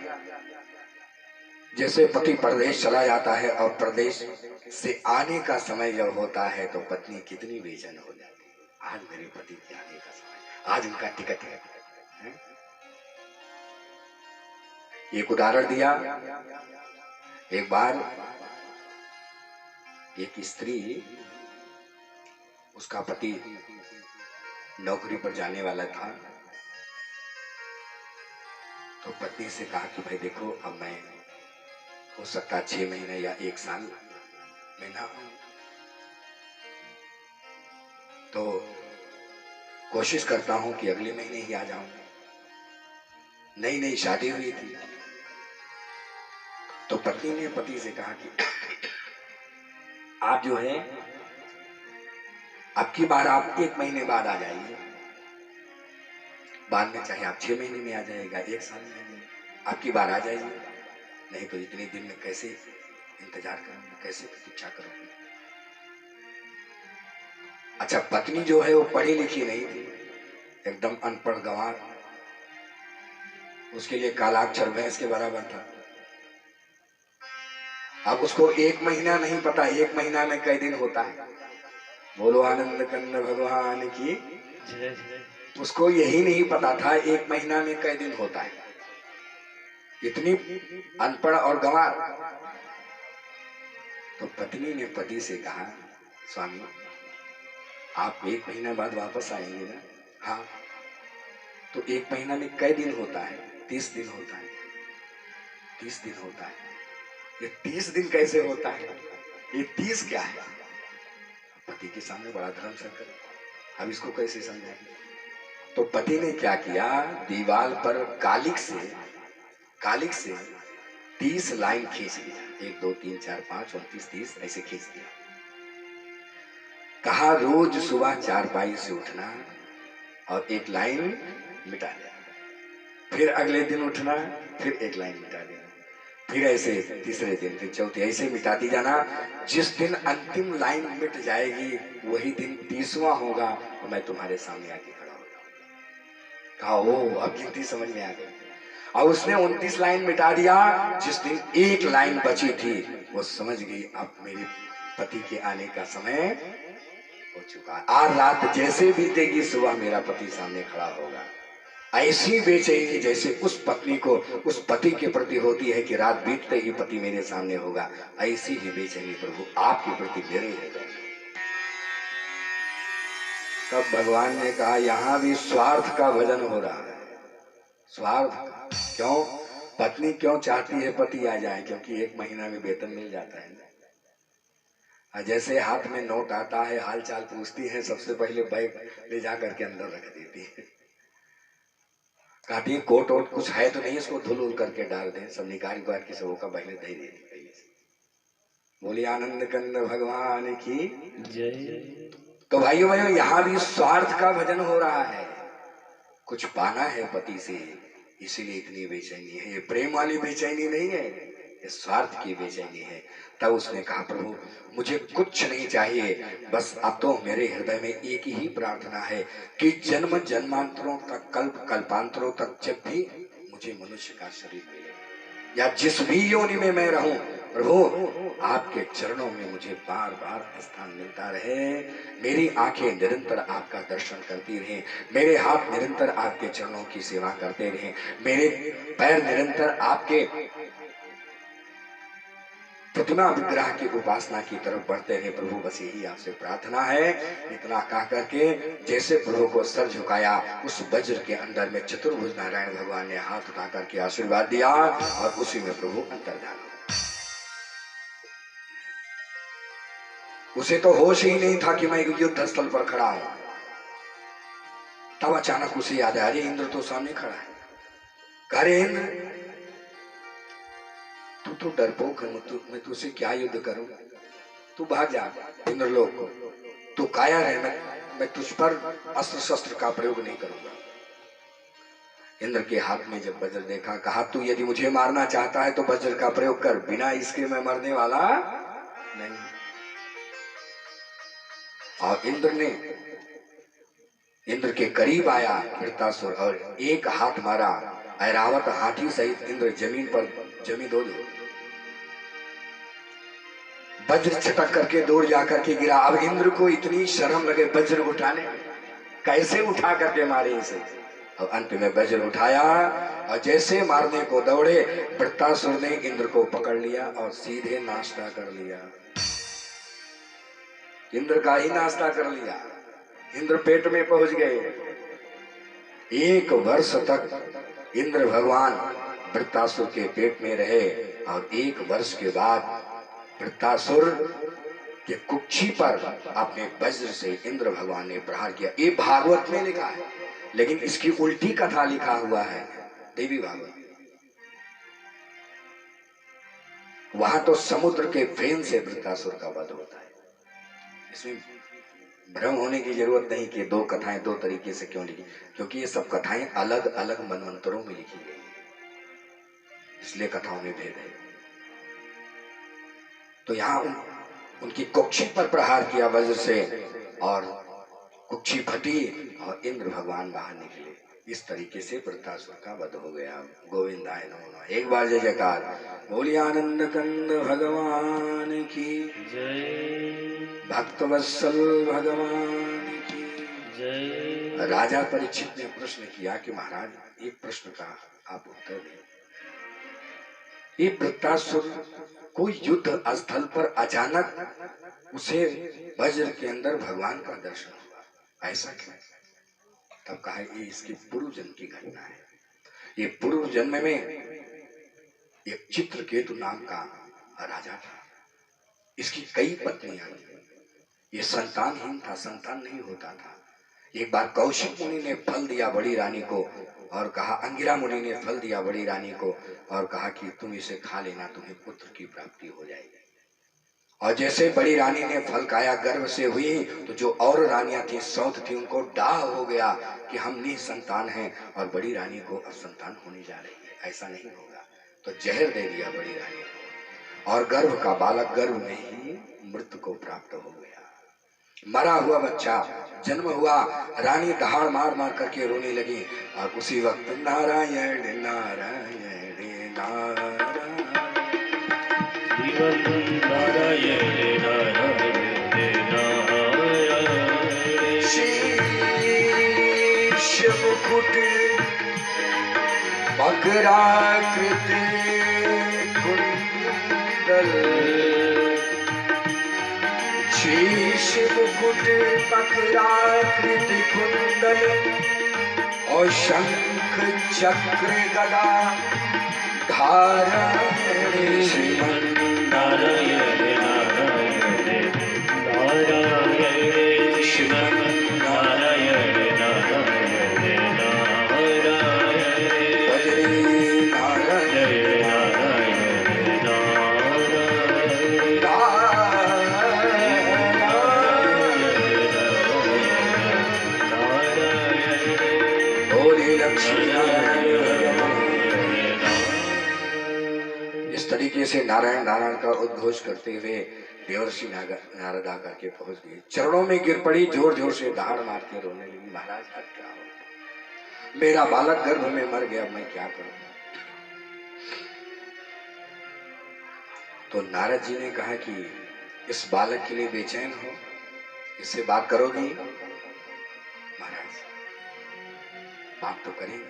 जैसे पति परदेश चला जाता है और परदेश से आने का समय जब होता है तो पत्नी कितनी बेचैन हो जाती है। आज मेरे पति के आने का समय, आज उनका टिकट है। एक उदाहरण दिया। एक बार एक स्त्री, उसका पति नौकरी पर जाने वाला था, तो पत्नी से कहा कि भाई देखो, अब मैं हो सकता 6 महीने या 1 साल में ना हूं, तो कोशिश करता हूं कि अगले महीने ही आ जाऊं। नई नई शादी हुई थी, तो पत्नी ने पति से कहा कि आप जो है, अब की बार आप 1 महीने बाद आ जाइए, बाद में चाहे आप 6 महीने में आ जाएगा, 1 साल में आ जाएगा, आपकी बार आ जाइए, नहीं तो इतने दिन में कैसे इंतजार करूंगा, कैसे प्रतीक्षा करूंगा। अच्छा, पत्नी जो है वो पढ़ी लिखी नहीं थी, एकदम अनपढ़ गंवार, उसके लिए कालाक्षर भैंस के बराबर था। अब उसको 1 महीना नहीं पता 1 महीना में कई दिन होता है। बोलो आनंद कंद भगवान की जय। उसको यही नहीं पता था 1 महीना में कई दिन होता है, इतनी अनपढ़ और गंवार। तो पत्नी ने पति से कहा, स्वामी आप 1 महीना बाद वापस आएंगे ना? हाँ। तो 1 महीना में कई दिन होता है? 30 दिन होता है। 30 दिन होता है। ये 30 दिन कैसे होता है? ये 30 क्या है? पति के सामने बड़ा धर्म संकट, अब इसको कैसे समझाएंगे? तो पति ने क्या किया, दीवार पर कालिक से 30 लाइन खींच दिया, 1 2 3 4 5 29 30 ऐसे खींच दिया। कहा रोज सुबह 4 से उठना और 1 लाइन मिटा देना, फिर अगले दिन उठना, फिर 1 लाइन मिटा देना, फिर ऐसे तीसरे दिन, फिर चौथे, ऐसे मिटाती जाना। जिस दिन अंतिम लाइन मिट जाएगी वही दिन 30वां होगा और मैं तुम्हारे सामने आके खड़ा हो जाऊंगा। कहा ओ, अब गिनती समझ में आ गई। और उसने 29 लाइन मिटा दिया। जिस दिन 1 लाइन बची थी वो समझ गई अब मेरे पति के आने का समय हो चुका है। आज रात जैसे बीतेगी सुबह मेरा पति सामने खड़ा होगा। ऐसी बेचैनी जैसे उस पत्नी को उस पति के प्रति होती है कि रात बीतते ही पति मेरे सामने होगा, ऐसी ही बेचैनी प्रभु आपके प्रति मेरे हो जाए। तब भगवान ने कहा यहां भी स्वार्थ का भजन हो रहा है। स्वार्थ क्यों? पत्नी क्यों चाहती है पति आ जाए? क्योंकि 1 महीना में वेतन मिल जाता है ना। जैसे हाथ में नोट आता है, हाल चाल पूछती है, सबसे पहले बैग ले जा करके अंदर रख देती है, कहती है कोट वोट कुछ है तो नहीं, इसको धुल उल करके डाल दें, सब निकाल के सबों का पहले दे देती पहले से। बोली आनंद कंद भगवान की जय। तो भाइयों यहाँ भी स्वार्थ का भजन हो रहा है, कुछ पाना है पति से, इसीलिए इतनी बेचैनी है। ये प्रेम वाली बेचैनी नहीं है, ये स्वार्थ की बेचैनी है। तब उसने कहा प्रभु मुझे कुछ नहीं चाहिए, बस अब तो मेरे हृदय में एक ही प्रार्थना है कि जन्म जन्मांतरों तक, कल्प कल्पांतरों तक जब भी मुझे मनुष्य का शरीर मिले या जिस भी योनि में मैं रहूं, प्रभु आपके चरणों में मुझे बार बार स्थान मिलता रहे। मेरी आंखें निरंतर आपका दर्शन करती रहें, मेरे हाथ निरंतर आपके चरणों की सेवा करते रहें, मेरे पैर निरंतर आपके प्रतिमा विग्रह की उपासना की तरफ बढ़ते रहे। प्रभु बस यही आपसे प्रार्थना है। इतना कह करके जैसे प्रभु को सर झुकाया, उस वज्र के अंदर में चतुर्भुज नारायण भगवान ने हाथ उठा करके आशीर्वाद दिया और उसी में प्रभु अंतर्धान। उसे तो होश ही नहीं था कि मैं युद्ध स्थल पर खड़ा हूं। तब अचानक उसे याद आया, अरे इंद्र तो सामने खड़ा है। अरे इंद्र तू तो डरपोक है, मैं तुझसे क्या युद्ध करूं, तू भाग जा इंद्रलोक को, तू कायर है, मैं तुझ पर अस्त्र शस्त्र का प्रयोग नहीं करूंगा। इंद्र के हाथ में जब वज्र देखा, कहा तू यदि मुझे मारना चाहता है तो वज्र का प्रयोग कर, बिना इसके मैं मरने वाला नहीं। और इंद्र के करीब आया वृत्तासुर और एक हाथ मारा, ऐरावत हाथी सहित इंद्र जमीन पर जमी दो वज्र छटक करके दूर जाकर के गिरा। अब इंद्र को इतनी शर्म लगे वज्र उठाने, कैसे उठा करके मारे इसे। और अंत में वज्र उठाया और जैसे मारने को दौड़े, वृत्तासुर ने इंद्र को पकड़ लिया और सीधे नाश्ता कर लिया। इंद्र का ही नाश्ता कर लिया। इंद्र पेट में पहुंच गए। 1 वर्ष तक इंद्र भगवान वृत्तासुर के पेट में रहे और 1 वर्ष के बाद वृत्तासुर के कुक्षी पर अपने वज्र से इंद्र भगवान ने प्रहार किया। ये भागवत में लिखा है, लेकिन इसकी उल्टी कथा लिखा हुआ है देवी भागवत। वहां तो समुद्र के फेन से वृत्तासुर का वध होता है। इसमें भ्रम होने की जरूरत नहीं कि 2 कथाएं 2 तरीके से क्यों लिखी, क्योंकि ये सब कथाएं अलग अलग मनवंतरों में लिखी गई, इसलिए कथाओं में भेद है। तो यहां उनकी कुक्षी पर प्रहार किया वज्र से और कुक्षी फटी और इंद्र भगवान बाहर निकले। इस तरीके से वृत्तासुर का वध हो गया। गोविंदाय नमो नमः। एक बार जय जयकार बोलिए आनंद कंद भगवान की जय, भक्तवत्सल भगवान की जय। राजा परीक्षित ने प्रश्न किया कि महाराज एक प्रश्न का आप उत्तर दें। ये वृत्तासुर कोई युद्ध स्थल पर अचानक उसे वज्र के अंदर भगवान का दर्शन हुआ, ऐसा क्यों? तब कहा ये इसके पूर्व जन्म की घटना है। ये पूर्व जन्म में एक चित्रकेतु नाम का राजा था। इसकी कई पत्नियां थी। ये संतानहीन था, संतान नहीं होता था। एक बार कौशिक मुनि ने फल दिया बड़ी रानी को और कहा, अंगिरा मुनि ने फल दिया बड़ी रानी को और कहा कि तुम इसे खा लेना, तुम्हें पुत्र की प्राप्ति हो जाएगी। और जैसे बड़ी रानी ने फल खाया, गर्भ से हुई, तो जो और रानियां थी, सौत थी, उनको डाह हो गया कि हम निसंतान हैं और बड़ी रानी को अब संतान होने जा रही है, ऐसा नहीं होगा। तो जहर दे दिया बड़ी रानी को और गर्भ का बालक गर्भ में ही मृत्यु को प्राप्त हो गया। मरा हुआ बच्चा जन्म हुआ। रानी दहाड़ मार मार करके रोने लगी और उसी वक्त नारायण नारायण नारायण शीश मुकुट मकराकृति कुंडल, शीश मुकुट मकराकृति कुंडल और शंख चक्र गदा धारण। श्रीमन नारायण नारायण नारायण श्रीमन नारायण नारायण नारायण बजरी नारायण नारायण नारायण बोले लक्ष्मी तरीके से नारायण नारायण का उद्घोष करते हुए देवर्षि नारद आकर के पहुंच गए, चरणों में गिर पड़ी, जोर जोर से दहाड़ मार के रोने लगी। महाराज अब क्या हो, मेरा बालक गर्भ में मर गया, मैं क्या करूं? तो नारद जी ने कहा कि इस बालक के लिए बेचैन हो, इससे बात करोगी? महाराज बात तो करेंगे,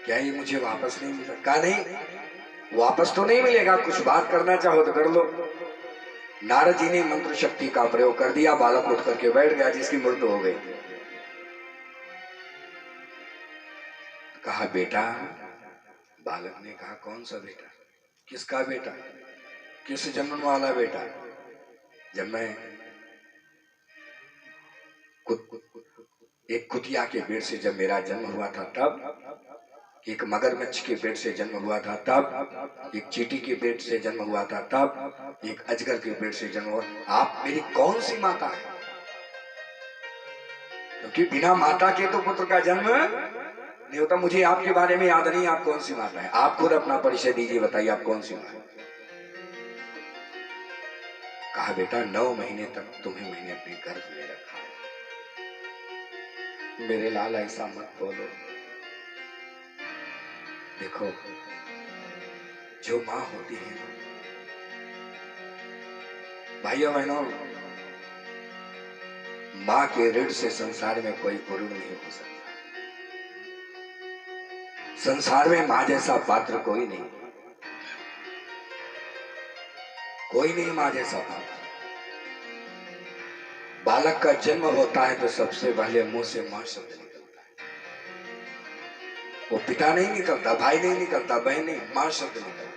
क्या ये मुझे वापस नहीं मिल सकता? नहीं, वापस तो नहीं मिलेगा, कुछ बात करना चाहो तो कर लो। नारद जी ने मंत्र शक्ति का प्रयोग कर दिया, बालक उठ करके बैठ गया जिसकी मृत्यु हो गई। कहा बेटा, बालक ने कहा कौन सा बेटा? किसका बेटा? किस जन्म वाला बेटा? जब मैं एक कुतिया के पेट से जब मेरा जन्म हुआ था तब, एक मगरमच्छ के पेट से जन्म हुआ था तब, एक चींटी के पेट से जन्म हुआ था तब, एक अजगर के पेट से जन्म हुआ। आप मेरी कौन सी माता है? क्योंकि बिना माता के तो पुत्र का जन्म नहीं होता। मुझे आपके बारे में याद नहीं, आप कौन सी माता है? आप खुद अपना परिचय दीजिए, बताइए आप कौन सी माँ है? कहा बेटा 9 महीने तक तुम्हें मैंने अपने गर्भ में रखा है, मेरे लाल ऐसा मत बोलो। देखो जो माँ होती है भाइयों बहनों, माँ के ऋण से संसार में कोई गुरु नहीं हो सकता। संसार में माँ जैसा पात्र कोई नहीं, कोई नहीं माँ जैसा पात्र। बालक का जन्म होता है तो सबसे पहले मुंह से माँ शब्द निकलता है। वो पिता नहीं निकलता, भाई नहीं निकलता, बहन नहीं, माँ शब्द निकलता है।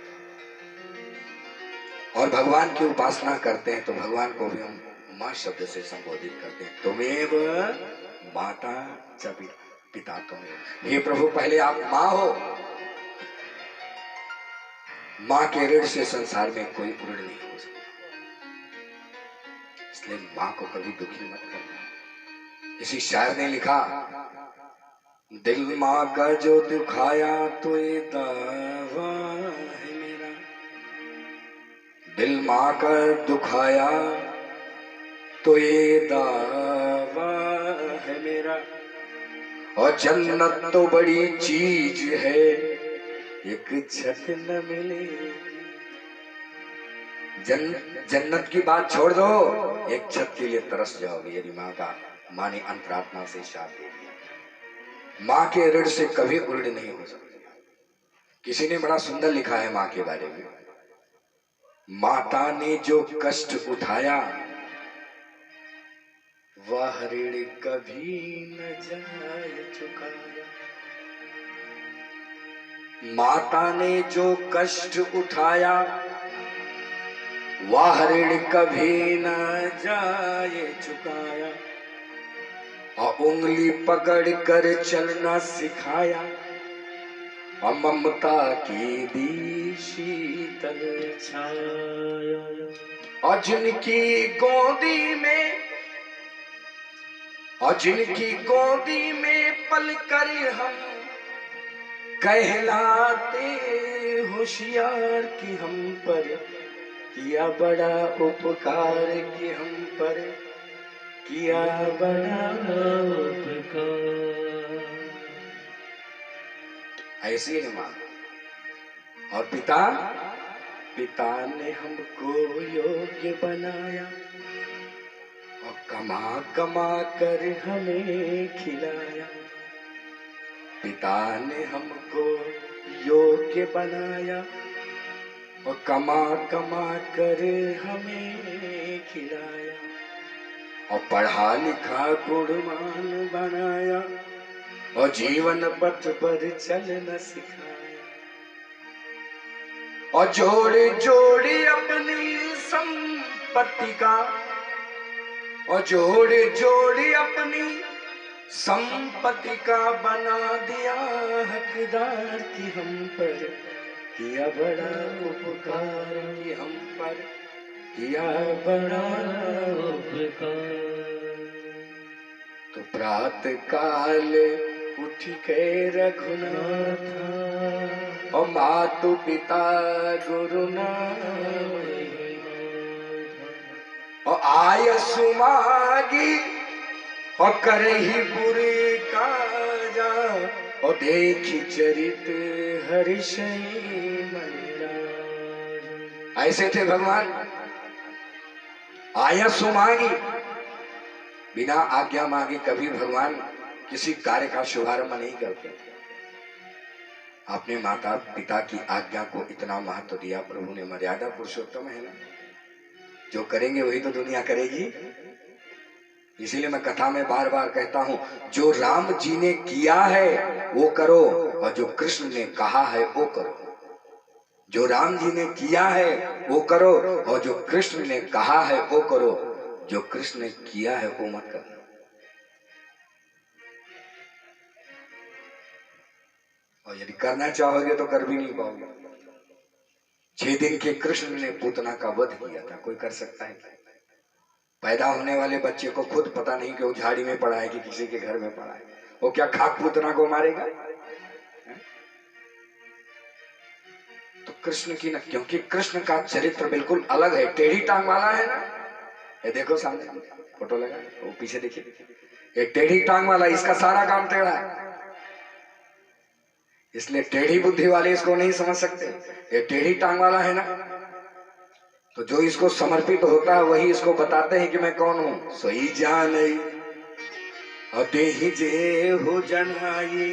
और भगवान की उपासना करते हैं तो भगवान को भी हम माँ शब्द से संबोधित करते हैं। तुमेव माता च पिता तुमेव। हे प्रभु, पहले आप माँ हो। माँ के ऋण से संसार में कोई ऋण नहीं हो सकता, इसलिए माँ को कभी दुखी मत करना। इसी शायर ने लिखा, दिल माँ का जो दुखाया तो ये दावा है मेरा, दिल माँ का दुखाया तो ये दावा है मेरा, और जन्नत तो बड़ी चीज है, एक छत न मिलेगी। जन्नत की बात छोड़ दो, एक छत के लिए तरस जाओगे यदि माँ ने अंतरात्मा से शाप दे दिया। माँ के ऋण से कभी ऋण नहीं हो सकता। किसी ने बड़ा सुंदर लिखा है माँ के बारे में, माता ने जो कष्ट उठाया वह ऋण कभी न जाए चुकाया। माता ने जो कष्ट उठाया वह ऋण कभी न जाए चुकाया, और उंगली पकड़ कर चलना सिखाया, और ममता की दी शीतल छाया। और जिनकी गोदी में पल कर हम कहलाते होशियार, की हम पर किया बड़ा उपकार, की हम पर किया बड़ा उपकार। ऐसी है माँ। और पिता ने हमको योग्य बनाया, और कमा कमा कर हमें खिलाया। पिता ने हमको योग्य बनाया, और कमा कमा कर हमें खिलाया, और पढ़ा लिखा गुणवान बनाया, और जीवन पथ पर चलना सिखाया। और जोड़े जोड़े अपनी संपत्ति का, और जोड़े जोड़े अपनी संपत्ति का बना दिया हकदार, की हम पर किया बड़ा उपकार, की हम पर किया बड़ा उपकार। तो प्रातः काल उठ के रघुनाथ, और मातु पिता गुरु नाम, और आय सुमागी और करे ही बुरे काजा, और देखी चरित हर्ष मन राज। ऐसे थे भगवान। आया सुमागी, बिना आज्ञा मांगे कभी भगवान किसी कार्य का शुभारंभ नहीं करते। अपने माता पिता की आज्ञा को इतना महत्व दिया प्रभु ने। मर्यादा पुरुषोत्तम है ना, जो करेंगे वही तो दुनिया करेगी। इसीलिए मैं कथा में बार बार कहता हूं, जो राम जी ने किया है वो करो, और जो कृष्ण ने कहा है वो करो। जो राम जी ने किया है वो करो, और जो कृष्ण ने कहा है वो करो। जो कृष्ण ने किया है वो मत करो। और यदि करना चाहोगे तो कर भी नहीं पाओगे। 6 दिन के कृष्ण ने पूतना का वध किया था, कोई कर सकता है? पैदा होने वाले बच्चे को खुद पता नहीं कि वो झाड़ी में पड़ा है कि किसी के घर में पड़ा है, वो क्या खाक पूतना को मारेगा? तो कृष्ण की न, क्योंकि कृष्ण का चरित्र बिल्कुल अलग है, टेढ़ी टांग वाला है ना। ये देखो सामने फोटो लगा, वो पीछे देखिए, ये टेढ़ी टांग वाला, इसका सारा काम टेढ़ा है। इसलिए टेढ़ी बुद्धि वाले इसको नहीं समझ सकते। ये टेढ़ी टांग वाला है ना, तो जो इसको समर्पित होता है वही इसको बताते हैं कि मैं कौन हूं। सोई जान अदेहि जे हो जनाई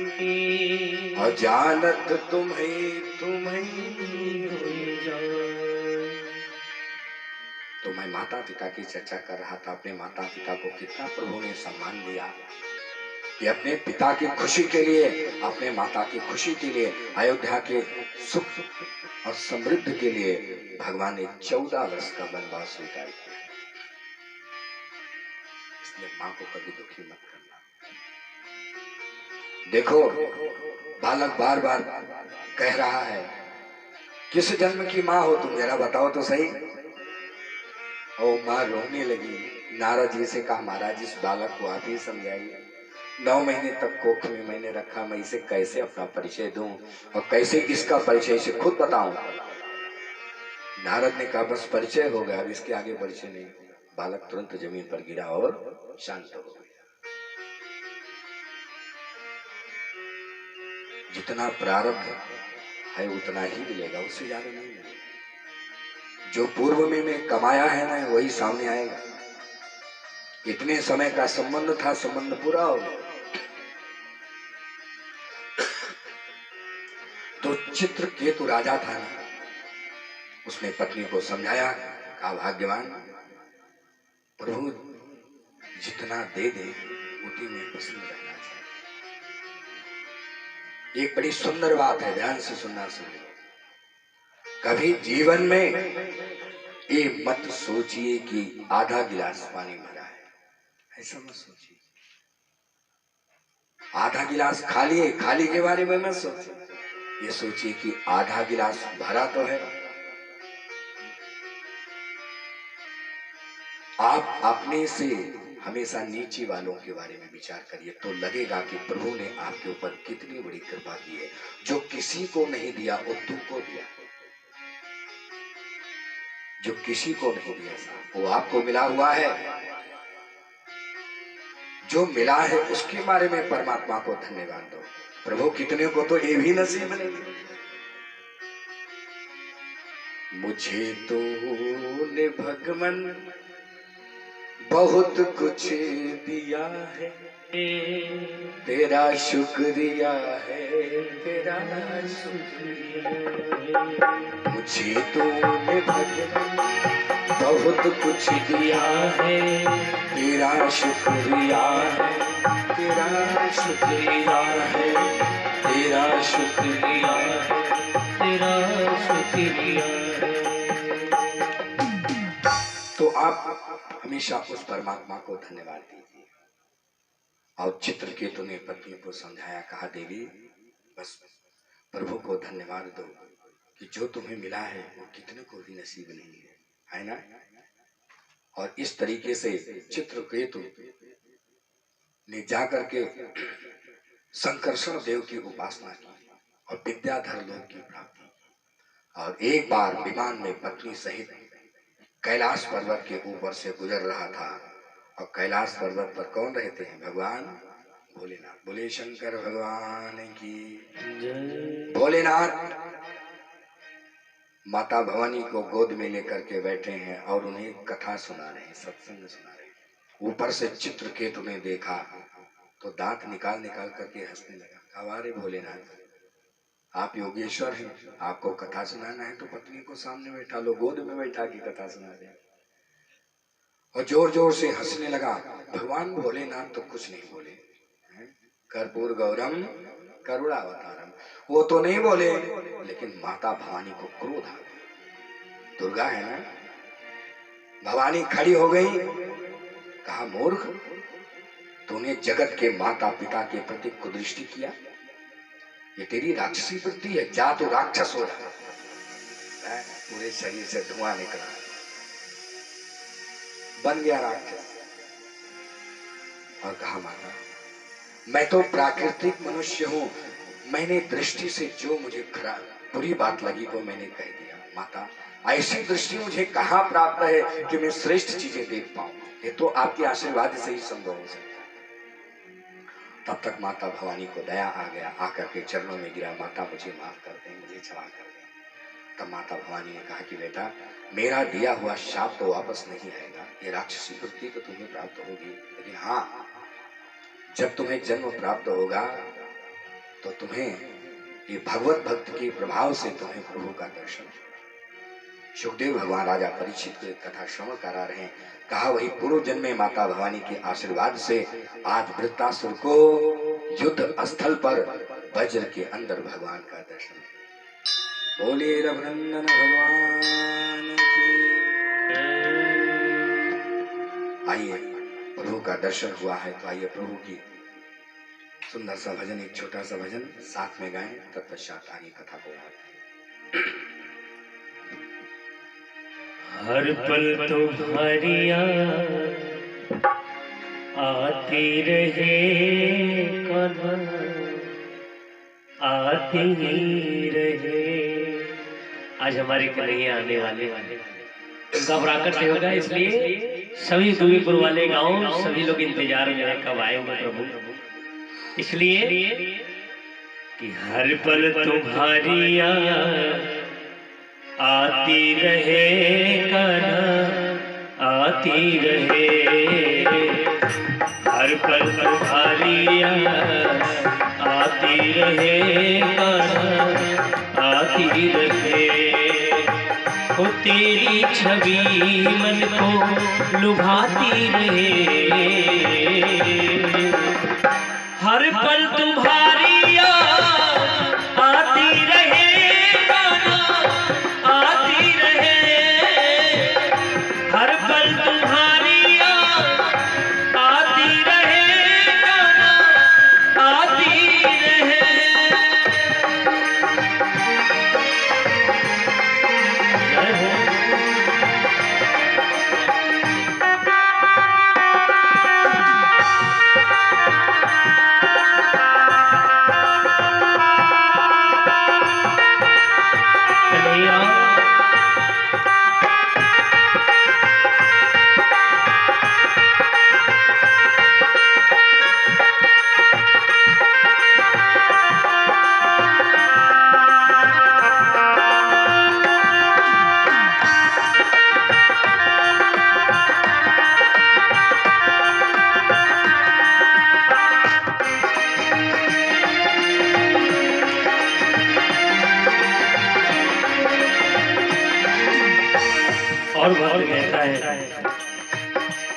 अजानत तुम्हें तो मैं माता पिता की चर्चा कर रहा था। अपने माता पिता को कितना प्रभु ने सम्मान दिया कि अपने पिता की खुशी के लिए, अपने माता की खुशी के लिए, अयोध्या के सुख और समृद्धि के लिए भगवान ने 14 वर्ष का वनवास स्वीकार किया। इसलिए मां को कभी दुखी मत करना। देखो बालक बार बार कह रहा है, किस जन्म की मां हो तुम, जरा बताओ तो सही। ओ मां रोने लगी। नारद जी से कहा, महाराज इस बालक को आप ही समझाइए। 9 महीने तक कोख में मैंने रखा, मैं इसे कैसे अपना परिचय दूं और कैसे इसका परिचय इसे खुद बताऊं। नारद ने कहा, बस परिचय हो गया, अब इसके आगे परिचय नहीं। बालक तुरंत जमीन पर गिरा और शांत हो गया। जितना प्रारब्ध है उतना ही मिलेगा, उससे ज्यादा नहीं मिलेगा। जो पूर्व में मैं कमाया है ना, वही सामने आएगा। इतने समय का संबंध था, संबंध पूरा हो गया। तो चित्रकेतु राजा था ना, उसने पत्नी को समझाया, कहा भाग्यवान प्रभु जितना दे दे उतनी में प्रसन्न रहना चाहिए। एक बड़ी सुंदर बात है, ध्यान से सुनना। सुनिए, कभी जीवन में ये मत सोचिए कि आधा गिलास पानी भरा है, ऐसा मत सोचिए। आधा गिलास खाली है, खाली के बारे में मत सोचिए। ये सोचिए कि आधा गिलास भरा तो है। आप अपने से हमेशा नीचे वालों के बारे में विचार करिए, तो लगेगा कि प्रभु ने आपके ऊपर कितनी बड़ी कृपा की है। जो किसी को नहीं दिया वो तुमको दिया, जो किसी को नहीं दिया वो आपको मिला हुआ है। जो मिला है उसके बारे में परमात्मा को धन्यवाद दो। प्रभु कितने को तो ये भी नसीब नहीं। मुझे तूने भगवन बहुत कुछ दिया है, तेरा शुक्रिया है, तेरा शुक्रिया। मुझे तूने भगवन बहुत कुछ दिया है, तेरा शुक्रिया है, तेरा शुक्रिया है, तेरा शुक्रिया है, तेरा शुक्रिया है। तो आप हमेशा उस परमात्मा को धन्यवाद दीजिए। और चित्रकेतु ने पत्नी को समझाया, कहा देवी बस प्रभु को धन्यवाद दो कि जो तुम्हें मिला है वो कितने को भी नसीब नहीं है ना। और इस तरीके से चित्रकेतु ने जाकर के संकर्षण देव की उपासना की और विद्याधर लोक की प्राप्ति। और एक बार विमान में पत्नी सहित कैलाश पर्वत के ऊपर से गुजर रहा था। और कैलाश पर्वत पर कौन रहते हैं? भगवान भोलेनाथ। बोले शंकर भगवान की जय। भोलेनाथ माता भवानी को गोद में लेकर के बैठे हैं और उन्हें कथा सुना रहे हैं, सत्संग सुना रहे हैं। ऊपर से चित्रकेतु ने देखा तो दांत निकाल निकाल करके हंसने लगा। हमारे भोलेनाथ आप योगेश्वर हैं, आपको कथा सुनाना है तो पत्नी को सामने बैठा लो, गोद में बैठा के कथा सुना दे। और जोर जोर से हंसने लगा। भगवान भोलेनाथ तो कुछ नहीं बोले, कर्पूर गौरम करुणावतारम, वो तो नहीं बोले, लेकिन माता भवानी को क्रोध आ गया। दुर्गा है ना, भवानी खड़ी हो गई। कहा मूर्ख, तूने जगत के माता पिता के प्रति कुदृष्टि किया, ये तेरी राक्षसी वृत्ति है, जा तो राक्षस हो जा। पूरे शरीर से धुआं निकला, बन गया राक्षस। और कहा माता मैं तो प्राकृतिक मनुष्य हूं, मैंने दृष्टि से जो मुझे खराब बुरी बात लगी वो मैंने कह दिया। माता ऐसी दृष्टि मुझे कहां प्राप्त है कि मैं श्रेष्ठ चीजें देख पाऊं, ये तो आपके आशीर्वाद से ही संभव हो सकता है। तब तक माता भवानी को दया आ गया, आकर के चरणों में गिरा, माता मुझे माफ कर दें, मुझे क्षमा कर दें। तब माता भवानी ने कहा कि बेटा मेरा दिया हुआ शाप तो वापस नहीं आएगा, ये राक्षसी वृत्ति तो तुम्हें प्राप्त होगी, लेकिन हाँ जब तुम्हें जन्म प्राप्त होगा तो तुम्हें ये भगवत भक्त के प्रभाव से तुम्हें प्रभु का दर्शन। सुखदेव भगवान राजा परीक्षित को कथा श्रवण करा रहे हैं। कहा वही पूर्व जन्म में माता भवानी के आशीर्वाद से आज वृत्तासुर को युद्ध स्थल पर वज्र के अंदर भगवान का दर्शन। बोले रघुनंदन भगवान की। आइए प्रभु का दर्शन हुआ है तो आइए प्रभु की सुंदर सा भजन, एक छोटा सा भजन साथ में गाएं, तत्पश्चात आगे कथा को। हर पल तुम्हारी आती रहे कन्हा, आती रहे। आज हमारे कन्हैया आने वाले उनका प्राकट्य होगा, इसलिए सभी दूरीपुर वाले गांव सभी लोग इंतजार में हैं कब आएंगे प्रभु। इसलिए कि हर पल तुम्हारी आती रहे कन्हा, आती रहे। हर पल तुम्हारी आती रहे कन्हा, आती रहे। वो तेरी छवि मन को लुभाती रहे। हर पल तुम्हारी आती रहे कन्हा, आती रहे। हर पल तुम्हारी आती रहे कन्हा, आती रहे। जय हो। और बात कहता है,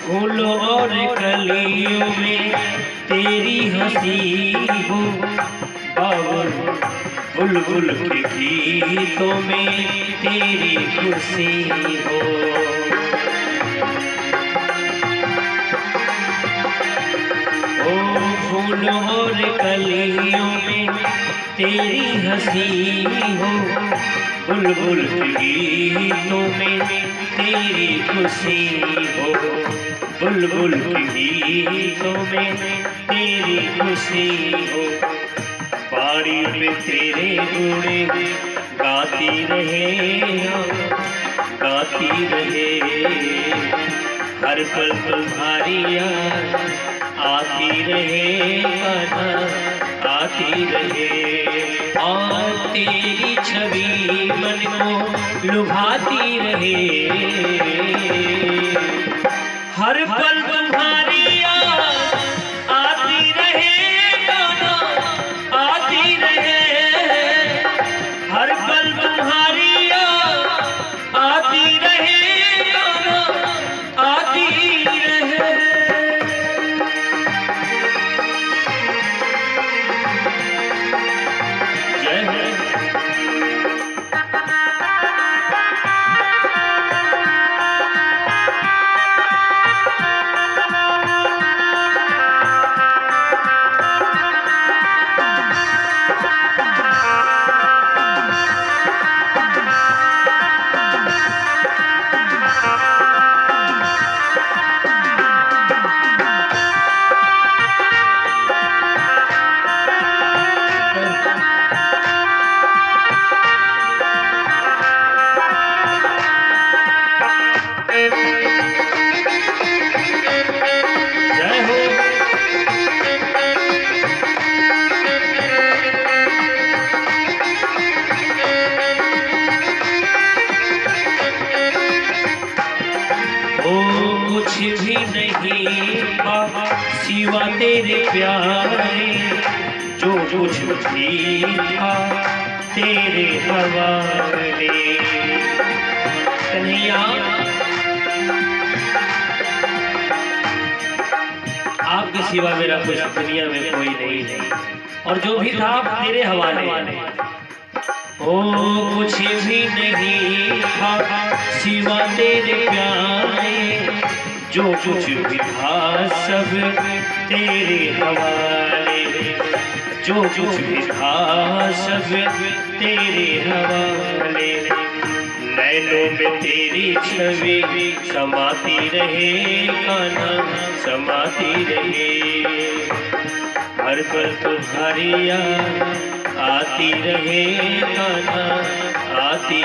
फूलों और कलियों में तेरी हंसी हो, बाबुल बुलबुल के गीतों में तेरी खुशी हो। ओ फूलों और कलियों में तेरी हंसी हो, बुलबुल के गीतों में तेरी खुशी हो। बुलबुल के गीतों में तेरी खुशी हो। बाड़ी में तेरे गुणे गाती रहे, गाती रहे। हर पल तुम्हारी आती रहे कन्हा, आती रहे। और तेरी छवि मन को लुभाती रहे। हर पल तुम्हारी आती रहे कन्हा, आती रहे। हर पल तुम्हारी आती रहे कन्हा, आती रहे। जय हो। भी था तेरे हवाले। कन्हैया आपके सिवा मेरा कुछ दुनिया में कोई नहीं है, और जो भी था तेरे हवाले। ओ कुछ भी नहीं था सिवा तेरे प्यारे, जो कुछ भी था सब तेरे हवाले। जो कुछ भी था सब तेरे हवाले। नैनों में तेरी छवि समाती रहे कान्हा, समाती रहे। हर पल तुम्हारी याद आती रहे कान्हा, आती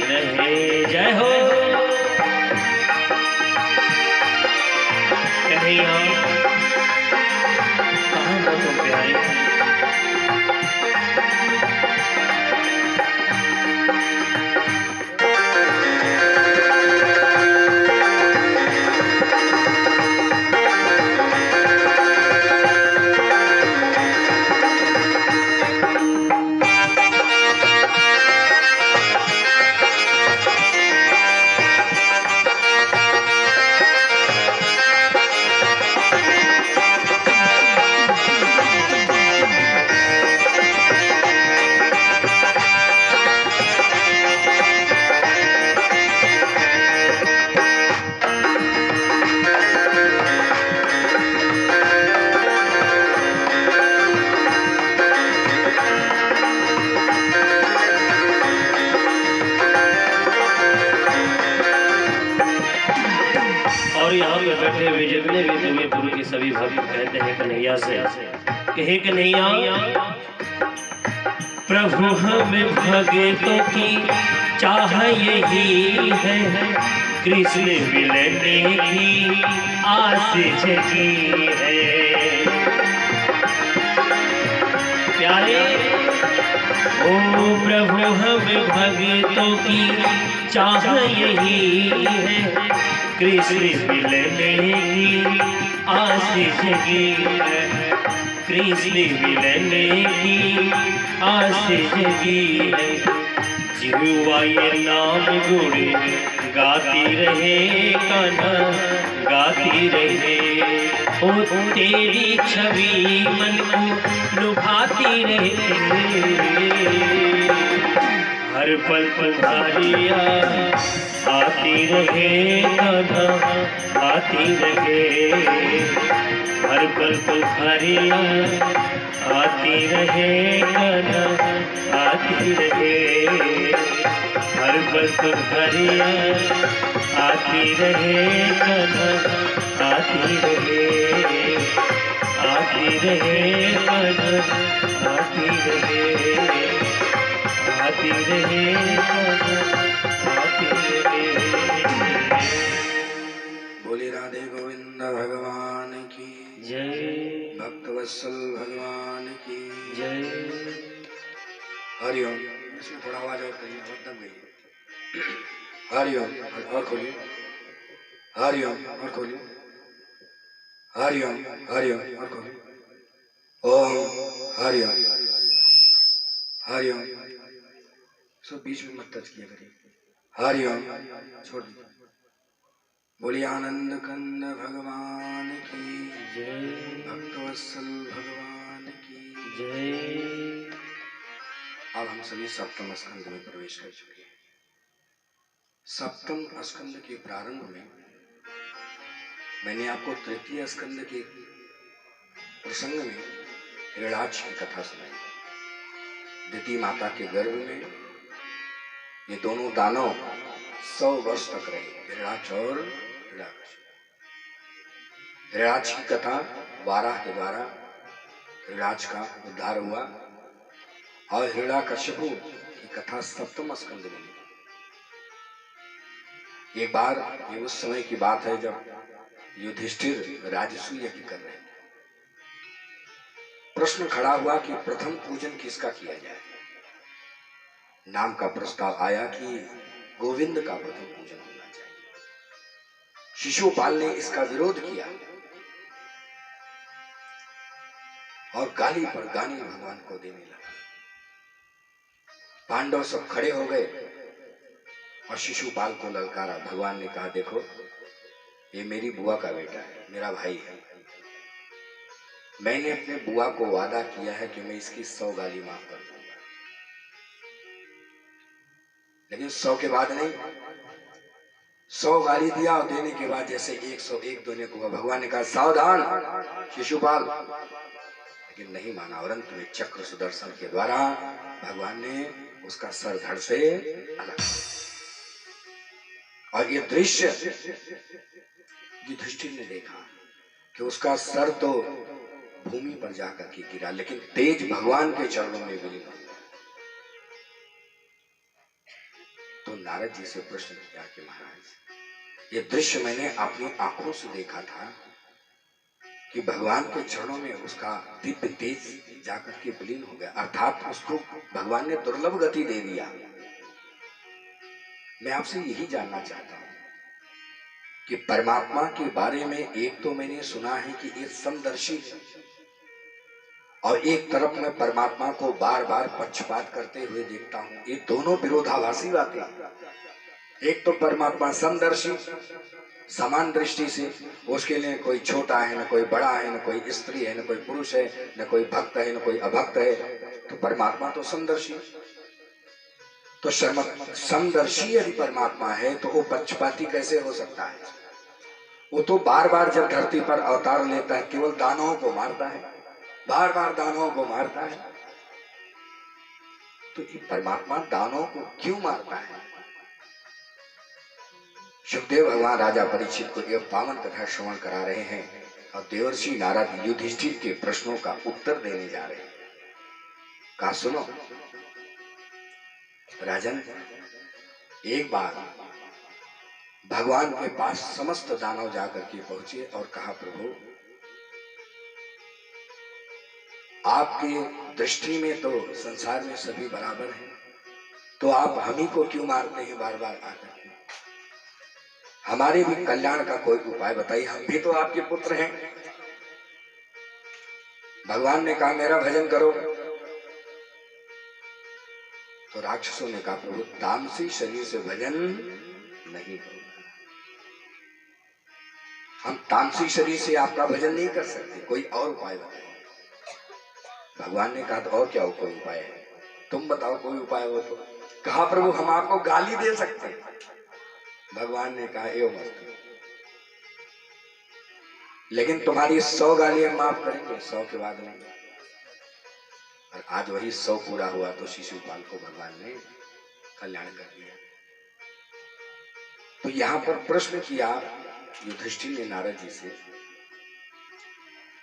रहे। जय हो कन्हैया। कहाँ हो तुम प्यारे? और यहाँ पे बैठे हुए जितने भी दुबेपुर के सभी भक्त कहते हैं कन्हैया से, कहे कन्हैया प्रभु हमें भक्तों की चाह यही है, कृष्ण मिलने की आस जगी है। प्यारे ओ प्रभु हमें भक्तों की चाह यही है, कृष्ण मिलने की आस जगी है। कृष्ण मिलने की आस जगी है। जिहुआ ये नाम गुण गाती रहे कान्हा, गाती रहे। ओ तेरी छवि मन को लुभाती रहे। हर पल तुम्हारी याद आती रहे कान्हा, आती रहे। हर पल तुम्हारी याद आती रहे कान्हा, आती रहे। हर पल तुम्हारी याद आती रहे कान्हा, आती रहे। आती रहे कान्हा, आती रहे। आती रहे कान्हा, आती रहे। बोले राधे गोविंद भगवान की जय, भक्तवत्सल भगवान की जय। हरिओम। इसमें थोड़ा आवाज और करिए, आवाज दब गई। हरिओम और खोलिए। हरिओम और खोलिए। हरिओम हरिओम और खोलिए। ओम हरिओम हरिओम। सब बीच में मत टच किया करिए। हरिओम छोड़ दीजिए। बोलिए आनंद कंद भगवान की जय, भक्तवत्सल भगवान की जय। अब हम सभी सप्तम स्कंद में प्रवेश कर चुके हैं। सप्तम स्कंद के प्रारंभ में मैंने आपको तृतीय स्कंद के प्रसंग में हिरणाक्ष की कथा सुनाई। दिति माता के गर्भ में ये दोनों दानव 100 वर्ष तक रहे, हिरणाक्ष और हिरण्याक्ष। हिरण्याक्ष की कथा वाराह के द्वारा हिरण्याक्ष का उद्धार हुआ, और हिरण्याकश्यपु की कथा सप्तम स्कंद में। एक बार ये उस समय की बात है जब युधिष्ठिर राजसूय यज्ञ कर रहे थे। प्रश्न खड़ा हुआ कि प्रथम पूजन किसका किया जाए। नाम का प्रस्ताव आया कि गोविंद का प्रथम पूजन होना चाहिए। शिशुपाल ने इसका विरोध किया। और गाली पर गाली भगवान को देने लगा। पांडव सब खड़े हो गए और शिशुपाल को ललकारा। भगवान ने कहा, देखो ये मेरी बुआ का बेटा है, मेरा भाई है। मैंने अपने बुआ को वादा किया है कि मैं इसकी 100 गाली माफ कर दूंगा, लेकिन 100 के बाद नहीं। 100 गाली दिया और देने के बाद जैसे 101 देने को भगवान ने कहा, सावधान शिशुपाल, लेकिन नहीं माना। और अंत में चक्र सुदर्शन के द्वारा भगवान ने उसका सर धड़ से अलग। और ये दृश्य युधिष्ठिर ने देखा कि उसका सर तो भूमि पर जाकर के गिरा, लेकिन तेज भगवान के चरणों में विलीन हो गया। तो नारद जी से प्रश्न किया कि महाराज, ये दृश्य मैंने अपनी आंखों से देखा था कि भगवान के चरणों में उसका दिव्य तेज जाकर के विलीन हो गया, अर्थात उसको भगवान ने दुर्लभ गति दे दिया। मैं आपसे यही जानना चाहता हूं कि परमात्मा के बारे में एक तो मैंने सुना है कि ये समदर्शी है, और एक तरफ मैं परमात्मा को बार बार पक्षपात करते हुए देखता हूं। ये दोनों विरोधाभासी बातें हैं। एक तो परमात्मा समदर्शी, समान दृष्टि से, उसके लिए कोई छोटा है, न कोई बड़ा है, न कोई स्त्री है, न कोई पुरुष है, न कोई भक्त है, न कोई अभक्त है। तो परमात्मा तो समदर्शी। तो समदर्शी यदि परमात्मा है तो वो पक्षपाती कैसे हो सकता है? वो तो बार बार जब धरती पर अवतार लेता है केवल दानवों को मारता है, बार बार दानवों को मारता है। तो ये परमात्मा दानवों को क्यों मारता है? सुखदेव भगवान राजा परीक्षित को यह पावन कथा श्रवण करा रहे हैं और देवर्षि नारद युधिष्ठिर के प्रश्नों का उत्तर देने जा रहे हैं। कहा, सुनो राजन, एक बार भगवान के पास समस्त दानव जाकर के पहुंचे और कहा, प्रभु आपकी दृष्टि में तो संसार में सभी बराबर हैं, तो आप हम ही को क्यों मारते हैं बार बार आकर के? हमारे भी कल्याण का कोई उपाय बताइए, हम भी तो आपके पुत्र हैं। भगवान ने कहा, मेरा भजन करो। तो राक्षसों ने कहा, प्रभु तामसी शरीर से भजन नहीं होगा, हम तामसी शरीर से आपका भजन नहीं कर सकते, कोई और उपाय बताइए। भगवान ने कहा, तो और क्या हो कोई उपाय है? तुम बताओ कोई उपाय हो तो। कहा, प्रभु हम आपको गाली दे सकते हैं। भगवान ने कहा, एवं मत, लेकिन तुम्हारी 100 गालियां माफ करेंगे, 100 के बाद नहीं। और आज वही 100 पूरा हुआ तो शिशुपाल को भगवान ने कल्याण कर दिया। तो यहां पर प्रश्न किया युधिष्ठिर ने नारद जी से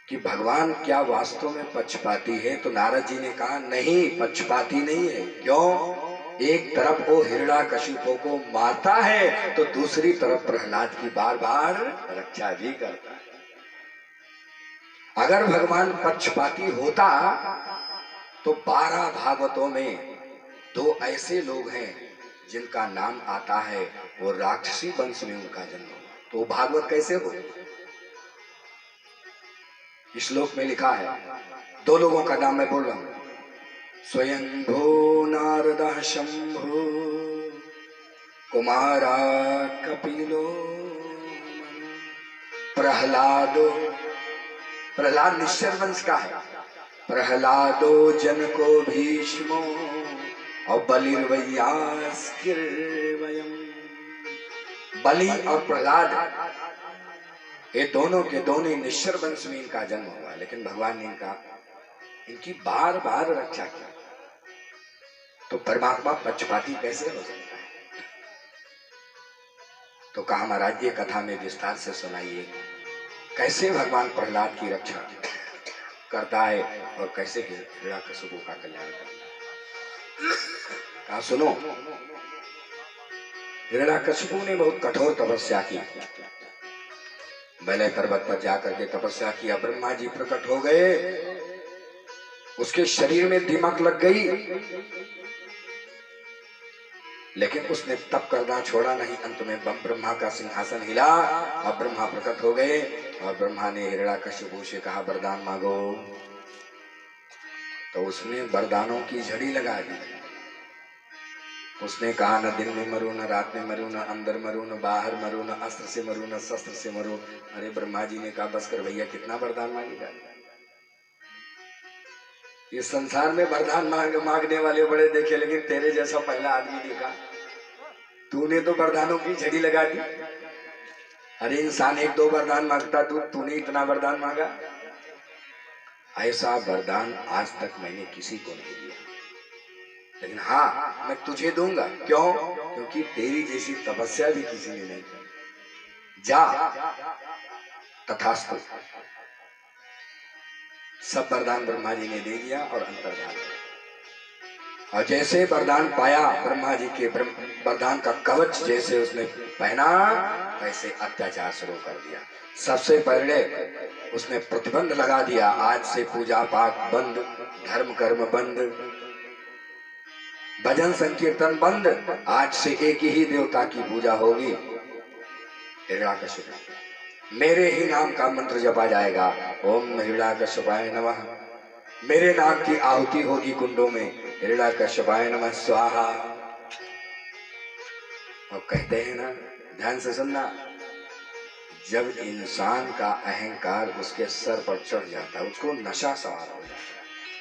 कि भगवान क्या वास्तव में पक्षपाती है? तो नारद जी ने कहा, नहीं, पक्षपाती नहीं है। क्यों? एक तरफ वो हिरण्याकशिपु को मारता है तो दूसरी तरफ प्रहलाद की बार बार रक्षा भी करता है। अगर भगवान पक्षपाती होता तो 12 भागवतों में 2 ऐसे लोग हैं जिनका नाम आता है, वो राक्षसी वंश में उनका जन्म हुआ, तो भागवत कैसे हो? इस श्लोक में लिखा है, 2 लोगों का नाम मैं बोल रहा हूं, स्वयंभो नारदः शंभो कुमारा कपिलो प्रहलादो। प्रहलाद निश्चर वंश का है। प्रहलादो जनको भीष्मो और बलिर्वयास्किर्वयम्। बलि और प्रहलाद ये दोनों के दोनों निश्चर वंश में इनका जन्म हुआ, लेकिन भगवान ने इनकी बार बार रक्षा की। तो परमात्मा पक्षपाती कैसे हो सकता है? तो कहा, महाराज ये कथा में विस्तार से सुनाइए, कैसे भगवान प्रहलाद की रक्षा करता है और कैसे हिरण्याकशिपु का कल्याण करता है। कहा, सुनो, हिरण्याकशिपु ने बहुत कठोर तपस्या की। मैंने पर्वत पर जाकर के तपस्या किया, ब्रह्मा जी प्रकट हो गए, उसके शरीर में दीमक लग गई, लेकिन उसने तप करना छोड़ा नहीं। अंत में ब्रह्मा का सिंहासन हिला और ब्रह्मा प्रकट हो गए और ब्रह्मा ने हिरण्याकशिपु से कहा, वरदान मांगो। तो उसने वरदानों की झड़ी लगा दी। उसने कहा न दिन में मरूं, न रात में मरूं, न अंदर मरूं, न बाहर मरूं, न अस्त्र से मरूं, न शस्त्र से मरूं। अरे ब्रह्मा जी ने कहा बस कर भैया, कितना वरदान मांगेगा। इस संसार में वरदान मांगने वाले बड़े देखे, लेकिन तेरे जैसा पहला आदमी देखा। तूने तो वरदानों की झड़ी लगा दी। अरे इंसान एक दो वरदान मांगता, तूने इतना वरदान मांगा। ऐसा वरदान आज तक मैंने किसी को नहीं दिया, लेकिन हाँ मैं तुझे दूंगा। क्यों? क्योंकि तेरी जैसी तपस्या भी किसी ने नहीं की। जा तथास्तु। सब वरदान ब्रह्मा जी ने दे दिया और अंतर्धान। और जैसे वरदान पाया ब्रह्मा जी के वरदान का कवच जैसे उसने पहना, वैसे अत्याचार शुरू कर दिया। सबसे पहले उसने प्रतिबंध लगा दिया, आज से पूजा पाठ बंद, धर्म कर्म बंद, भजन संकीर्तन बंद, आज से एक ही देवता की पूजा होगी, हिरण्याकश्यप। मेरे ही नाम का मंत्र जपा जाएगा, ओम हिरण्याकश्यपाय नमः। मेरे नाम की आहुति होगी कुंडों में, हिरण्याकश्यपाय नमः स्वाहा। और कहते हैं ना, ध्यान से सुनना, जब इंसान का अहंकार उसके सर पर चढ़ जाता है, उसको नशा सवार हो जाता है।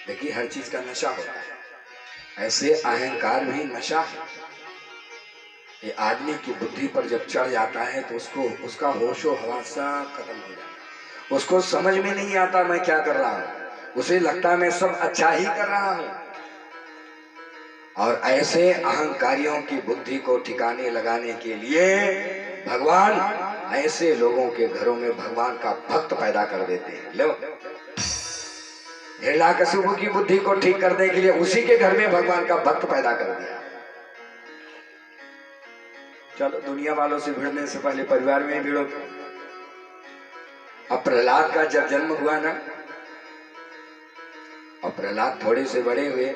देखिए हर चीज का नशा होता है, ऐसे अहंकार भी नशा है। ये आदमी की बुद्धि पर जब चढ़ जाता है तो उसको उसका होशो हवास सब खत्म हो जाता है। उसको समझ में नहीं आता मैं क्या कर रहा हूँ, उसे लगता है मैं सब अच्छा ही कर रहा हूँ। और ऐसे अहंकारियों की बुद्धि को ठिकाने लगाने के लिए भगवान ऐसे लोगों के घरों में भगवान का भक्त पैदा कर देते हैं। लो, हिरण्याकश्यप की बुद्धि को ठीक करने के लिए उसी के घर में भगवान का भक्त पैदा कर दिया। चलो दुनिया वालों से भिड़ने से पहले परिवार में ही भिड़ो। अब प्रहलाद का जब जन्म हुआ ना, और प्रहलाद थोड़े से बड़े हुए,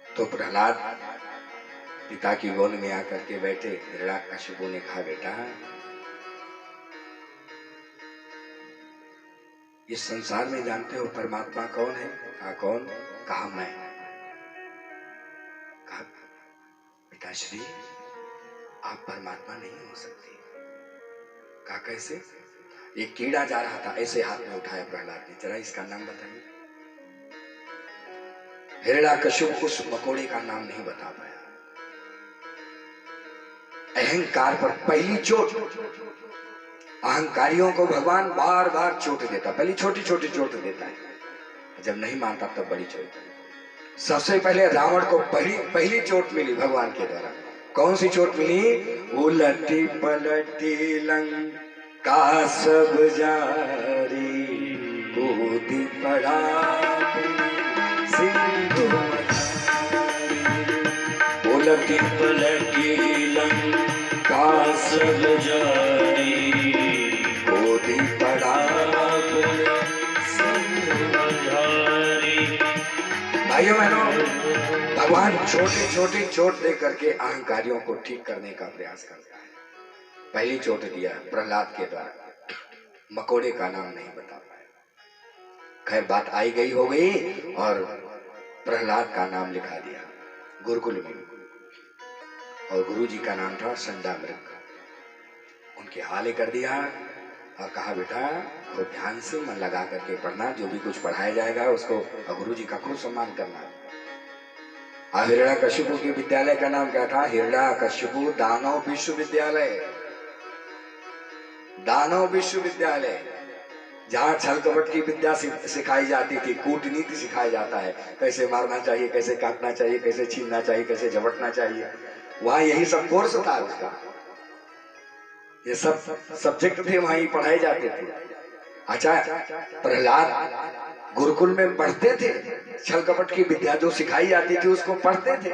तो प्रहलाद पिता की गोद में आकर के बैठे। हिरण्याकश्यप ने कहा बेटा, इस संसार में जानते हो परमात्मा कौन है? कहा कौन? कहा मैं। कहा पिताश्री आप परमात्मा नहीं हो सकते। कहा कैसे? एक कीड़ा जा रहा था, ऐसे हाथ में उठाया प्रहलाद ने, जरा इसका नाम बताइए। हिरण्याकश्यप उस मकोड़े का नाम नहीं बता पाया। अहंकार पर पहली चोट, अहंकारियों को भगवान बार बार चोट देता, पहली छोटी छोटी चोट देता है, जब नहीं मानता तब बड़ी चोट। सबसे पहले रावण को पहली चोट मिली भगवान के द्वारा। कौन सी चोट मिली? उलटी पलटी लंका सब जारी, कूदी पड़ा सिंधु मझारी। उलटी पलटी लंका सब जारी, कूदी पड़ा सिंधु मझारी। भाइयों बहनों, भगवान छोटी छोटी चोट दे करके अहंकारियों को ठीक करने का प्रयास करता है। पहली चोट दिया प्रहलाद के द्वारा, मकोड़े का नाम नहीं बता पाया। खैर बात आई गई हो गई, और प्रहलाद का नाम लिखा दिया गुरुकुल में, और गुरु जी का नाम था संडामृग। उनके हाले कर दिया और कहा बेटा खूब ध्यान से मन लगा करके पढ़ना, जो भी कुछ पढ़ाया जाएगा उसको, गुरु जी का खूब सम्मान करना। हिरण्याकश्यप के विद्यालय का नाम क्या था? हिरण्याकश्यप दानव विश्वविद्यालय। दानव विश्वविद्यालय, जहाँ छल कपट की विद्या सिखाई जाती थी, कूटनीति सिखाया जाता है, कैसे मारना चाहिए, कैसे काटना चाहिए, कैसे छीनना चाहिए, कैसे झपटना चाहिए। वहाँ यही सब कोर्स था उसका, ये सब सब्जेक्ट थे, वहीं पढ़ाए जाते थे। अच्छा, प्रहलाद गुरुकुल में पढ़ते थे, छल कपट की विद्या जो सिखाई जाती थी उसको पढ़ते थे,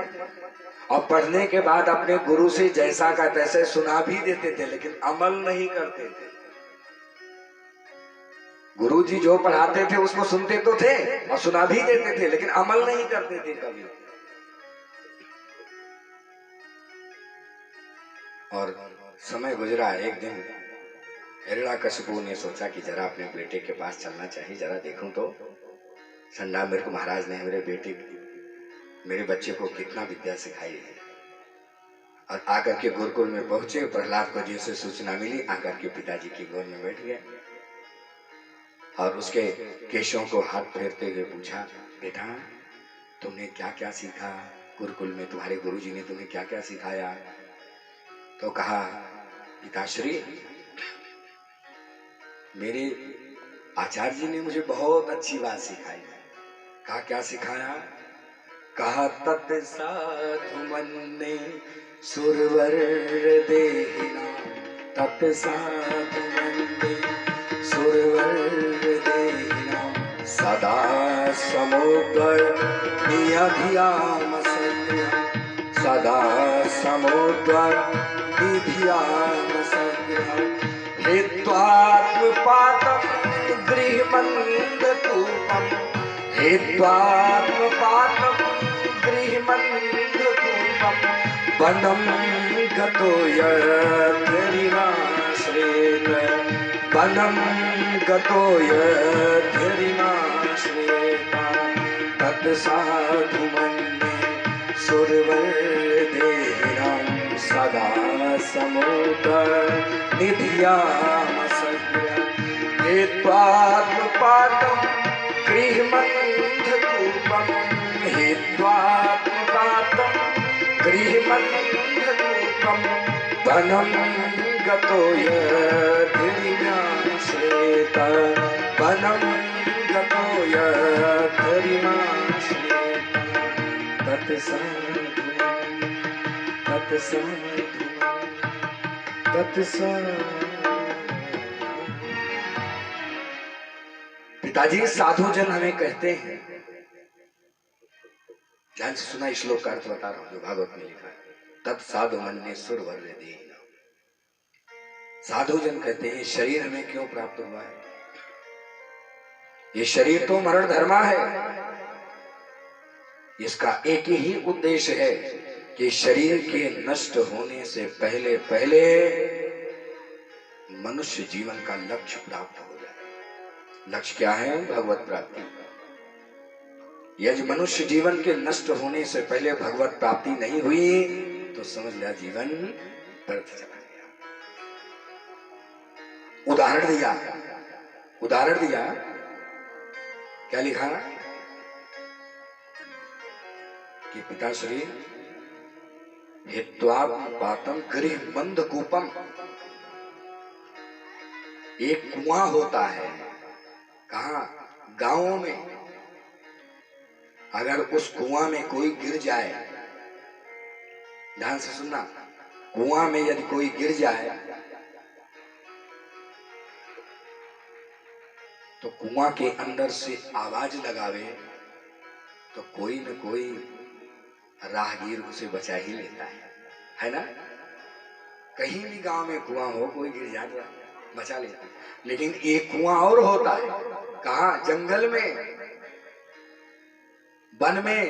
और पढ़ने के बाद अपने गुरु से जैसा का तैसे सुना भी देते थे, लेकिन अमल नहीं करते थे। गुरु जी जो पढ़ाते थे उसको सुनते तो थे और सुना भी देते थे, लेकिन अमल नहीं करते थे कभी। और समय गुजरा, एक दिन हिरण्याकशिपु ने सोचा कि जरा अपने बेटे के पास चलना चाहिए, जरा देखूं तो संडामृग महाराज ने मेरे बच्चे को कितना विद्या सिखाई है। और आकर के गुरुकुल में पहुंचे, प्रहलाद को जैसे सूचना मिली, आकर के पिताजी की गोद में बैठ गया और उसके केशों को हाथ फेरते हुए पूछा, बेटा तुमने क्या क्या सीखा गुरुकुल में, तुम्हारे गुरुजी ने तुम्हें क्या क्या सिखाया? तो कहा, पिताश्री मेरे आचार्य जी ने मुझे बहुत अच्छी बात सिखाई है। कहा, क्या सिखाया? कहा, तत् साधु मन्ने सुरवर देहिना, तत् साधु मन्ने सुरवर देहिना, सदा समुद्र नियधियाम सत्य, सदा समुद्र निधियाम सत्य, हेत्वात्मपातं गृहमन्धकूपं, हेत्वात्मपातं गृहमन्धकूपं, वनं गतो यद्यरिमाश्रेत, वनं गतो यद्यरिमाश्रेत, तत्साधु मन्ये सुरवरदेहिनां, सदा समुद्र निधियाम सत्य, हेत्वात्मपातं गृहमन्धकूपं, हेत्वात्मपातं गृहमन्धकूपं, वनं गतो यद्यरिमाश्रेत, वनं गतो यद्यरिमाश्रेत, तत्साधु पिताजी साधु जन हमें कहते हैं, ध्यान से सुना, श्लोक का अर्थ बता रहा हूं जो भागवत में लिखा है, तत् साधु मन्ये सुरवर देहिना। साधु जन कहते हैं शरीर हमें क्यों प्राप्त हुआ है? ये शरीर तो मरण धर्मा है। इसका एक ही उद्देश्य है कि शरीर के नष्ट होने से पहले पहले मनुष्य जीवन का लक्ष्य प्राप्त हो जाए। लक्ष्य क्या है? भगवत प्राप्ति। यदि मनुष्य जीवन के नष्ट होने से पहले भगवत प्राप्ति नहीं हुई तो समझ लिया जीवन व्यर्थ चला गया। उदाहरण दिया क्या लिखा कि पिताश्री हेत्वात्मपातं गृहमन्धकूपं, एक कुआं होता है कहाँ? गांवों में। अगर उस कुआं में कोई गिर जाए, ध्यान से सुनना, कुआं में यदि कोई गिर जाए तो कुआं के अंदर से आवाज लगावे तो कोई न कोई राहगीर उसे बचा ही लेता है ना? कहीं भी गांव में कुआं हो, कोई गिर जाए तो बचा लेता है। लेकिन एक कुआं और होता है कहाँ? जंगल में, वन में।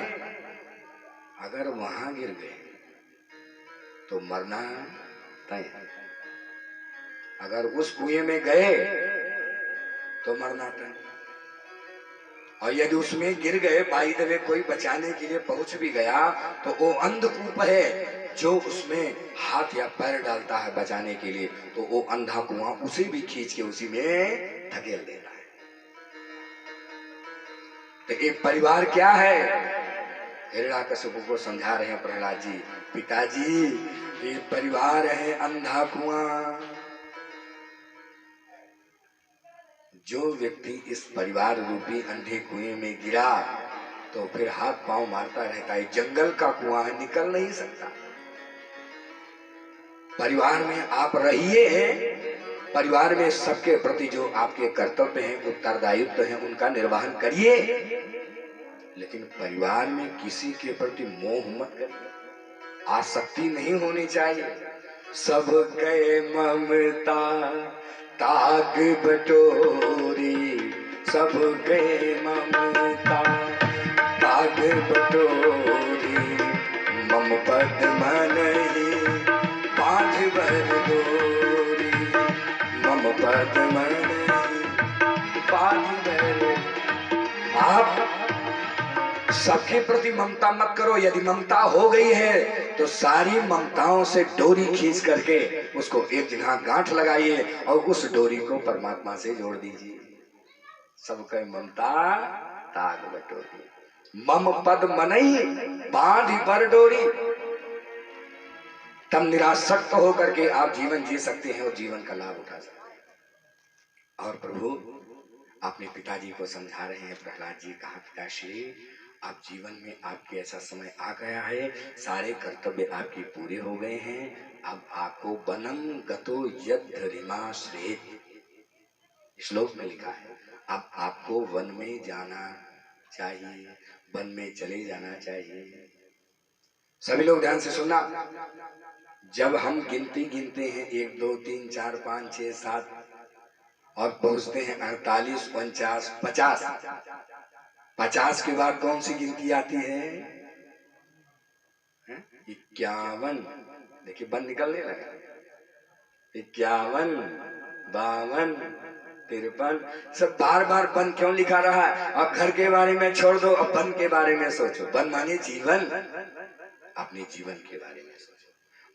अगर वहां गिर गए तो मरना तय। अगर उस कुएं में गए तो मरना तय। और यदि उसमें गिर गए, बाई द वे कोई बचाने के लिए पहुंच भी गया तो वो अंधकूप है, जो उसमें हाथ या पैर डालता है बचाने के लिए तो वो अंधा कुआं उसे भी खींच के उसी में धकेल देता है। तो एक परिवार क्या है? हिरण्याकशिपु को समझा रहे हैं प्रहलाद जी, पिताजी ये परिवार है अंधा कुआं। जो व्यक्ति इस परिवार रूपी अंधे कुएं में गिरा तो फिर हाथ पांव मारता रहता है। जंगल का कुआं है, निकल नहीं सकता। परिवार में आप रहिए, परिवार में सबके प्रति जो आपके कर्तव्य हैं, उत्तरदायित्व हैं, उनका निर्वहन करिए, लेकिन परिवार में किसी के प्रति मोह मत करिए, आसक्ति नहीं होनी चाहिए। सब गए ममता ताग बटोरी, सब गए ममता ताग बटोरी, मम पद मनहि बाँध बर डोरी, मम पद्म नहीं बांधी बैरे। आप सबके प्रति ममता मत करो। यदि ममता हो गई है तो सारी ममताओं से डोरी खींच करके उसको एक जगह गांठ लगाइए और उस डोरी को परमात्मा से जोड़ दीजिए। सबके ममता ताग बटोरी। मम पद मनई बांधी बर डोरी। तब निरासक्त होकर के आप जीवन जी सकते हैं और जीवन का लाभ उठा सकते हैं। और प्रभु अपने पिताजी को समझा रहे हैं। प्रहलाद जी कहा, पिताश्री आप जीवन में आपके ऐसा समय आ गया है, सारे कर्तव्य आपके पूरे हो गए हैं, अब आपको वनम गतो यद्धरिमाश्रेत, श्लोक में लिखा है, अब आपको वन में जाना चाहिए, वन में चले जाना चाहिए। सभी लोग ध्यान से सुनना। जब हम गिनती गिनते हैं 1 2 3 4 5 6 7 और पहुंचते हैं 48 49 50, 50 के बाद कौन सी गिनती आती है? 51। देखिए बन निकलने लगा। 51 52 53। सब बार बार बन क्यों लिखा रहा है? अब घर के बारे में छोड़ दो, अब बन के बारे में सोचो। बन माने जीवन, अपने जीवन के बारे में सोचो।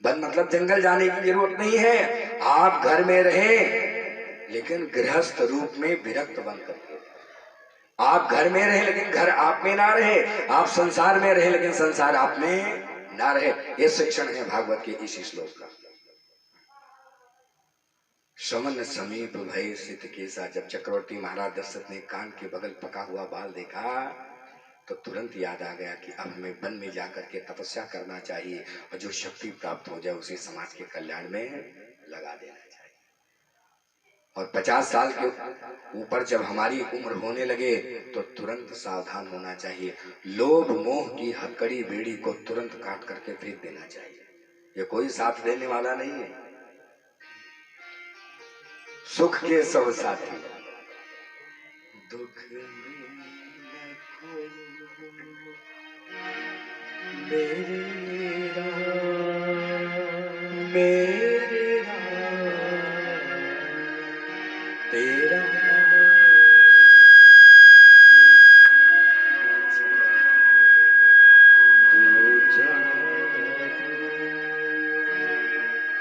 बन मतलब जंगल जाने की जरूरत नहीं है। आप घर में रहें लेकिन गृहस्थ रूप में विरक्त बन करके। आप घर में रहे लेकिन घर आप में ना रहे। आप संसार में रहे लेकिन संसार आप में ना रहे। ये शिक्षण है भागवत के इसी श्लोक का। समन समीप भय सित केसा। जब चक्रवर्ती महाराज दशरथ ने कान के बगल पका हुआ बाल देखा तो तुरंत याद आ गया कि अब हमें वन में जाकर के तपस्या करना चाहिए और जो शक्ति प्राप्त हो जाए उसे समाज के कल्याण में लगा देना चाहिए। और 50 साल के ऊपर जब हमारी उम्र होने लगे तो तुरंत सावधान होना चाहिए। लोभ मोह की हथकड़ी बेड़ी को तुरंत काट करके फेंक देना चाहिए। ये कोई साथ देने वाला नहीं है। सुख के सब साथी, दुख मेरे राम तेरा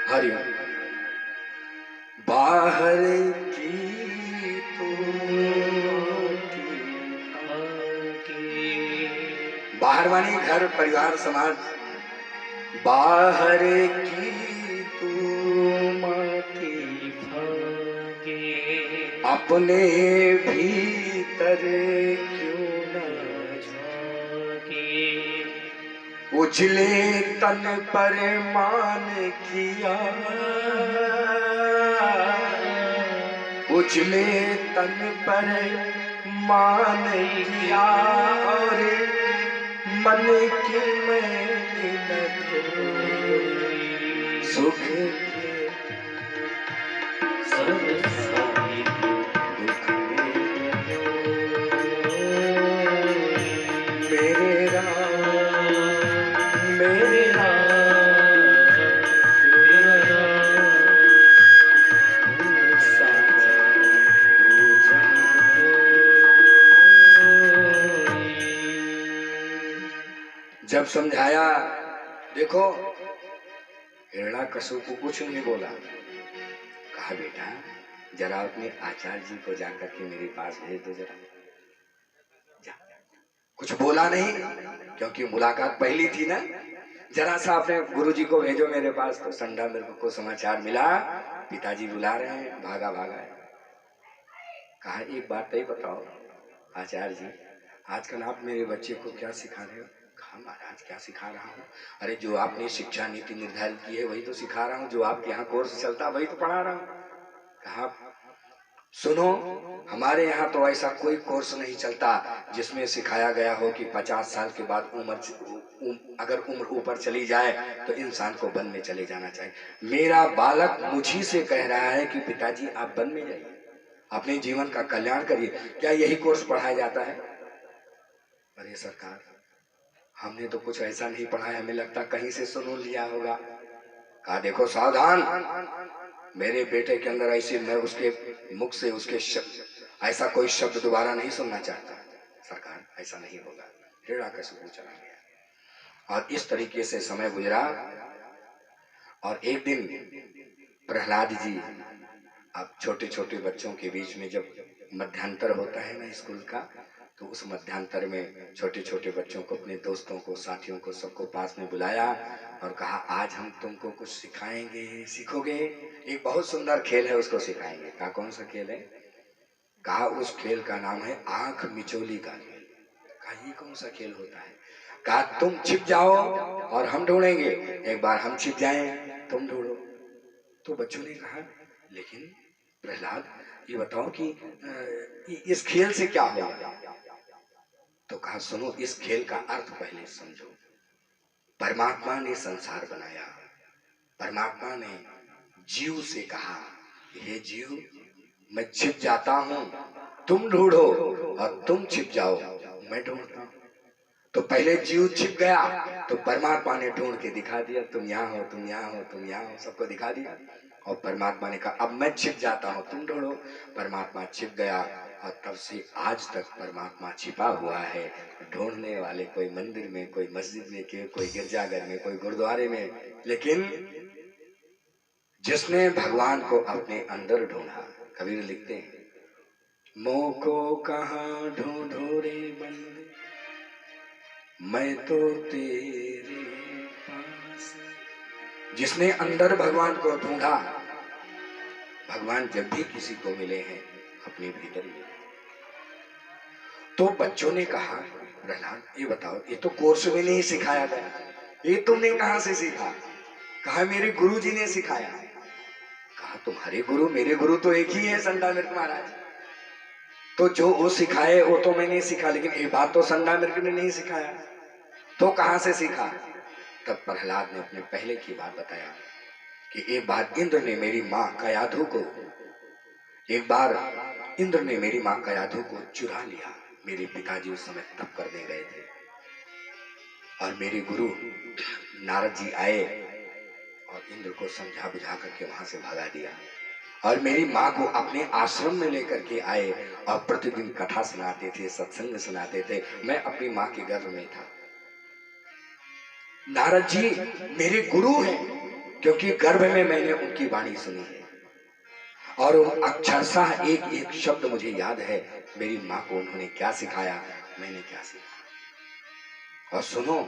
हरि बाहर की तो बाहर मानी घर परिवार समाज। बाहर की तू माटी अपने भीतर क्यों न झांके। उजले तन पर मान किया, उजले तन पर मान किया और मन की मैंने न धोई। सुख के सब साथी दुख मेरे राम तेरा साचा दो जब समझाया, देखो हिरण्याकश्यप को कुछ नहीं बोला। कहा बेटा जरा अपने आचार्य जी को जाकर के मेरे पास भेज दो जरा। जा। कुछ बोला नहीं क्योंकि मुलाकात पहली थी ना। जरा सा अपने गुरुजी को भेजो मेरे पास। तो संडा मेरे को समाचार मिला पिताजी बुला रहे हैं, भागा भागा। कहा एक बात नहीं बताओ आचार्य जी, आजकल आप मेरे बच्चे को क्या सिखा रहे हो? कहा महाराज क्या सिखा रहा हूँ? अरे जो आपने शिक्षा नीति निर्धारित की है वही तो सिखा रहा हूँ। जो आपके यहाँ कोर्स चलता वही तो पढ़ा रहा हूँ। कहा सुनो, हमारे यहाँ तो ऐसा कोई कोर्स नहीं चलता जिसमें सिखाया गया हो कि 50 साल के बाद अगर उम्र ऊपर चली जाए तो इंसान को वन में चले जाना चाहिए। मेरा बालक मुझी से कह रहा है कि पिताजी आप वन में जाइए, अपने जीवन का कल्याण करिए। क्या यही कोर्स पढ़ाया जाता है? अरे सरकार हमने तो कुछ ऐसा नहीं पढ़ा है, हमें लगता कहीं से सुन लिया होगा। कहा देखो सावधान, मेरे बेटे के अंदर ऐसे, मैं उसके मुख से उसके ऐसा कोई शब्द दोबारा नहीं सुनना चाहता। सरकार ऐसा नहीं होगा। हिरण्यकशिपु चला गया और इस तरीके से समय गुजरा। और एक दिन प्रहलाद जी, अब छोटे छोटे बच्चों के बीच में जब मध्यांतर होता है ना स्कूल का, तो उस मध्यांतर में छोटे छोटे बच्चों को, अपने दोस्तों को, साथियों को, सबको पास में बुलाया और कहा आज हम तुमको कुछ सिखाएंगे, सीखोगे। एक बहुत सुंदर खेल है, उसको सिखाएंगे। कहा कौन सा खेल है? कहा उस खेल का नाम है आंख मिचोली का खेल। कहा ये कौन सा खेल होता है? कहा तुम छिप जाओ और हम ढूंढेंगे, एक बार हम छिप जाएं तुम ढूंढो। तो बच्चों ने कहा लेकिन प्रहलाद ये बताओ कि इस खेल से क्या होगा? तो कहा सुनो, इस खेल का अर्थ पहले समझो। परमात्मा ने संसार बनाया, परमात्मा ने जीव से कहा हे जीव, मैं छिप जाता हूं, तुम ढूंढो, और तुम छिप जाओ, मैं ढूंढता हूं। तो पहले जीव छिप गया, तो परमात्मा ने ढूंढ के दिखा दिया, तुम यहाँ हो, तुम यहाँ हो, तुम यहाँ हो, सबको दिखा दिया। और परमात्मा ने कहा अब मैं छिप जाता हूँ, तुम ढूंढो। परमात्मा छिप गया और तब से आज तक परमात्मा छिपा हुआ है। ढूंढने वाले कोई मंदिर में, कोई मस्जिद में, कोई गिरजाघर में, कोई गुरुद्वारे में, लेकिन जिसने भगवान को अपने अंदर ढूंढा। कबीर लिखते हैं मोको कहाँ ढूंढो रे बंदे, मैं तो तेरे पास। जिसने अंदर भगवान को ढूंढा, भगवान जब भी किसी को मिले हैं अपने भीतर मिले। तो बच्चों ने कहा प्रहलाद ये बताओ, ये तो कोर्स में नहीं सिखाया गया, ये तुमने कहां से सीखा? कहा मेरे गुरु जी ने सिखाया। कहा तुम्हारे गुरु मेरे गुरु तो एक ही है, संडामिर्क महाराज। तो जो वो सिखाए वो तो मैंने सीखा, लेकिन ये बात तो संडामिर्क ने नहीं सिखाया, तो कहां से सीखा? तब प्रहलाद ने अपने पहले की बात बताया कि एक बार इंद्र ने मेरी माँ कयाधु को, एक बार इंद्र ने मेरी माँ कयाधु को चुरा लिया। मेरे पिताजी उस समय तप करने गए थे और मेरे गुरु नारद जी आए और इंद्र को समझा बुझा करके वहां से भगा दिया। और मेरी माँ को अपने आश्रम में लेकर के आए और प्रतिदिन कथा सुनाते थे, सत्संग सुनाते थे। मैं अपनी माँ के गर्भ में था। नारद जी मेरे गुरु हैं, क्योंकि गर्भ में मैंने उनकी वाणी सुनी है और अक्षरशः एक एक शब्द मुझे याद है। मेरी माँ को उन्होंने क्या सिखाया, मैंने क्या सीखा। और सुनो,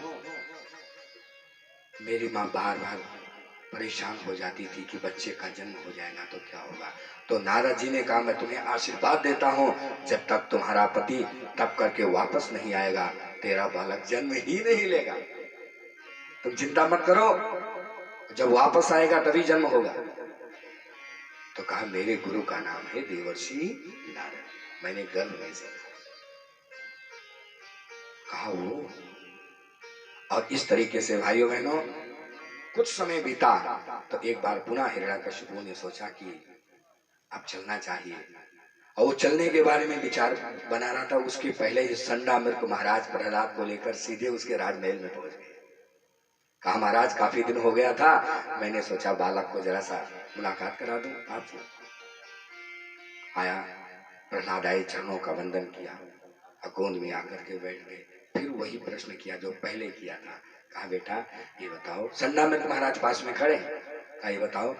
मेरी माँ बार बार परेशान हो जाती थी कि बच्चे का जन्म हो जाएगा तो क्या होगा। तो नारद जी ने कहा मैं तुम्हें आशीर्वाद देता हूँ, जब तक तुम्हारा पति तप करके वापस नहीं आएगा तेरा बालक जन्म ही नहीं लेगा। तुम चिंता मत करो, जब वापस आएगा तभी जन्म होगा। तो कहा मेरे गुरु का नाम है देवर्षि नारद, मैंने गर्भ में सीखा। कहा वो। और इस तरीके से भाइयों बहनों कुछ समय बीता तो एक बार पुनः हिरण्यकशिपु ने सोचा कि अब चलना चाहिए। और वो चलने के बारे में विचार बना रहा था, उसके पहले ही संडामिर्क महाराज प्रहलाद को लेकर सीधे उसके राजमहल में पहुंच गए। कहा महाराज काफी दिन हो गया था, मैंने सोचा बालक को जरा सा मुलाकात करा दूं आपसे। आया, प्रहलाद आए, चरणों का वंदन किया और गोद में आकर के बैठ गए। फिर वही प्रश्न किया जो पहले किया था। कहा बेटा ये बताओ, संडामिर्क महाराज पास में खड़े। कहा ये बताओ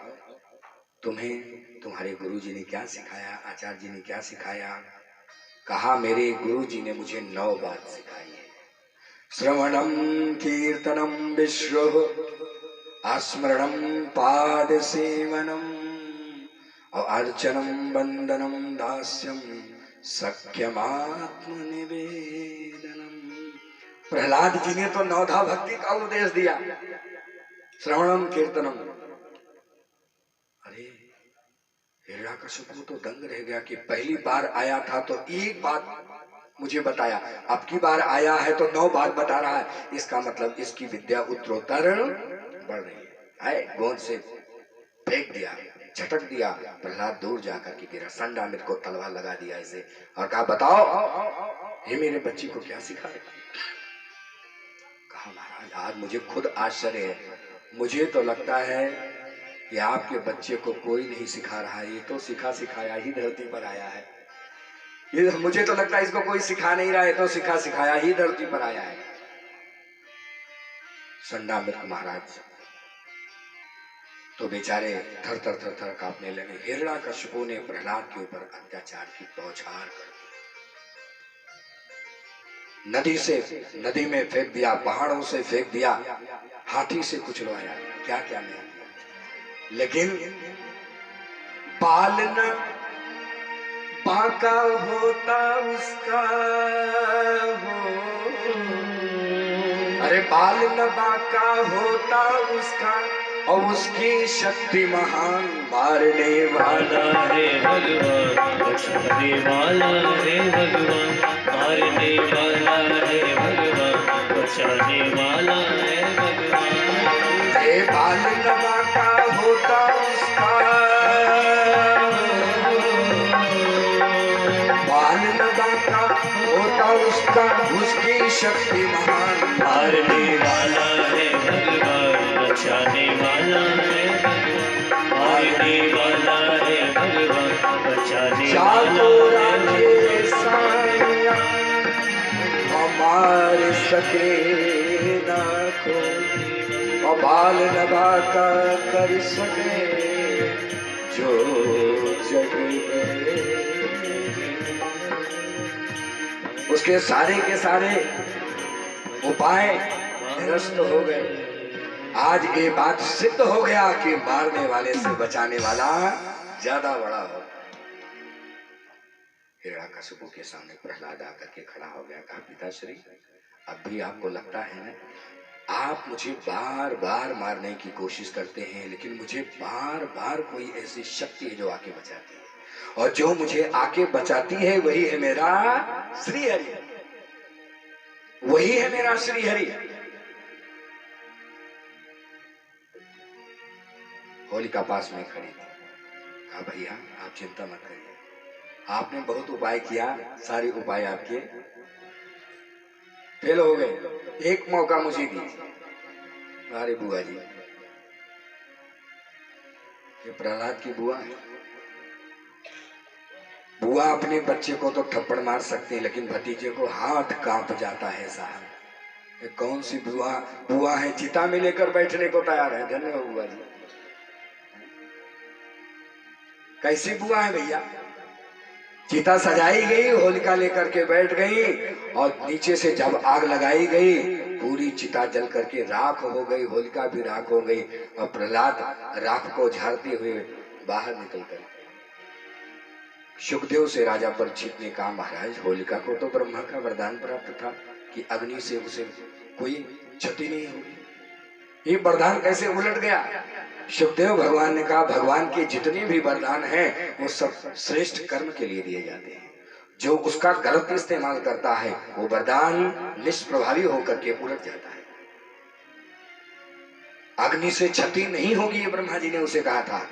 तुम्हें तुम्हारे गुरु जी ने क्या सिखाया, आचार्य जी ने क्या सिखाया? कहा मेरे गुरु जी ने मुझे 9 बात सिखाई है। श्रवणम कीर्तनम विश्व स्मरणम पाद सेवनम और अर्चनम वंदनम दास्यम सख्यमात्म निवेदनम। प्रहलाद जी ने तो 9धा भक्ति का उपदेश दिया, श्रवणम कीर्तनम। अरे हिरण्यकशिपु तो दंग रह गया कि पहली बार आया था तो एक बात मुझे बताया, अब की बार आया है तो 9 बात बता रहा है। इसका मतलब इसकी विद्या उत्तरोत्तर बढ़ रही है। आए गोंद से फेंक दिया, झटक दिया। प्रहलाद दूर जाकर के गिरा, संडामिर्क को तलवार लगा दिया इसे और कहा बताओ ये मेरे बच्ची को क्या सिखाया? कहा महाराज आज मुझे खुद आश्चर्य है, मुझे तो लगता है कि आपके बच्चे को कोई नहीं सिखा रहा है, ये तो सिखा सिखाया ही धरती पर आया है। ये मुझे तो लगता है इसको कोई सिखा नहीं रहा है, तो सिखा सिखाया ही धरती पर आया है। संडामित्र महाराज तो बेचारे थर थर थर थर कांपने लगे। हिरण्यकशिपु ने प्रहलाद के ऊपर अत्याचार की बौछार कर दी। नदी में फेंक दिया, पहाड़ों से फेंक दिया, हाथी से कुचलवाया, क्या क्या नहीं किया। लेकिन बाल न बांका होता उसका हो, अरे बाल न बांका होता उसका, और उसकी शक्ति महान, मारने वाला है भगवान, बचाने वाला है भगवान, मारने वाला है भगवान, बचाने वाला है भगवान। ये बाल न बांका होता उसका, बाल न बांका होता उसका, उसकी शक्ति महान, मारने वाला है भगवान, बचाने वाला है भगवान, मारने वाला है भगवान, बचाने वाला है साया हमारे सके ना को, और बाल न बांका कर सके जो जग गए। उसके सारे के सारे उपाय निरस्त हो गए। आज ये बात सिद्ध हो गया कि मारने वाले से बचाने वाला ज्यादा बड़ा हो। हिरण्यकशिपु के सामने प्रहलाद आकर के खड़ा हो गया, कहा पिताश्री अब भी आपको लगता है ना, आप मुझे बार बार मारने की कोशिश करते हैं, लेकिन मुझे बार बार कोई ऐसी शक्ति है जो आके बचाती है, और जो मुझे आके बचाती है वही है मेरा श्री हरि, वही है मेरा श्री हरि। होलिका पास में खड़ी थी, कहा भैया आप चिंता मत करिए, आपने बहुत उपाय किया, सारे उपाय आपके फेल हो गए, एक मौका मुझे दीजिए। अरे बुआ जी, ये प्रहलाद की बुआ है। बुआ अपने बच्चे को तो थप्पड़ मार सकती है, लेकिन भतीजे को हाथ कांप जाता है साहब। ये कौन सी बुआ है, चिता में लेकर बैठने को तैयार है। धन्यवाद बुआ जी। कैसी बुआ है भैया, चिता सजाई गई, होलिका लेकर के बैठ गई, और नीचे से जब आग लगाई गई पूरी चिता जल करके राख हो गई, होलिका भी राख हो गई, और प्रहलाद राख को झाड़ते हुए बाहर निकल गए। शुकदेव से राजा परीक्षित ने कहा महाराज होलिका को तो ब्रह्मा का वरदान प्राप्त था कि अग्नि से उसे कोई क्षति नहीं होगी, ये वरदान कैसे उलट गया। शुकदेव भगवान ने कहा भगवान के जितने भी वरदान हैं वो सब श्रेष्ठ कर्म के लिए दिए जाते हैं, जो उसका गलत इस्तेमाल करता है वो वरदान निष्प्रभावी होकर के उलट जाता है। अग्नि से क्षति नहीं होगी ये ब्रह्मा जी ने उसे कहा था,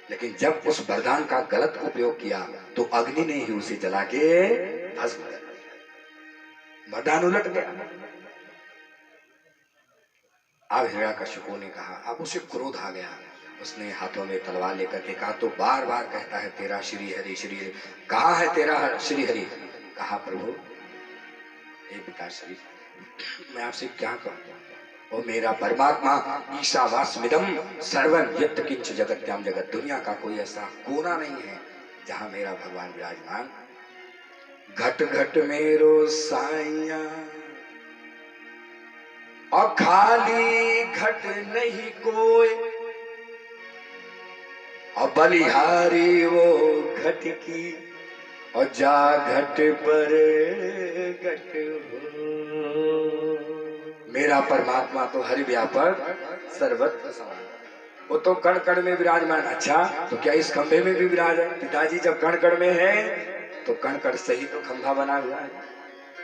लेकिन जब उस वरदान का गलत उपयोग किया तो अग्नि ने ही उसे जला के भस्म कर दिया, वरदान उलट गया। अब हिरण्यकशिपु ने कहा, अब उसे क्रोध आ गया, उसने हाथों में तलवार लेकर के कहा, तो बार बार कहता है तेरा श्री हरि श्री हरि, कहाँ है तेरा श्री हरि। कहा प्रभु हे पिताश्री मैं आपसे क्या कहूँ, वो मेरा परमात्मा ईशावास्मिदम सर्वं यत् किंच जगत्याम जगत, दुनिया का कोई ऐसा कोना नहीं है जहां मेरा भगवान विराजमान। घट घट मेरो साइया और खाली घट नहीं कोई, और बलिहारी वो घट की, और जा घट पर घट हो। मेरा परमात्मा तो हरि व्यापक सर्वत्र समान, वो तो कण कण में विराजमान। अच्छा तो क्या इस खंभे में भी विराज है? पिताजी जब कण कण में है तो कण कण से ही तो खंभा बना हुआ है,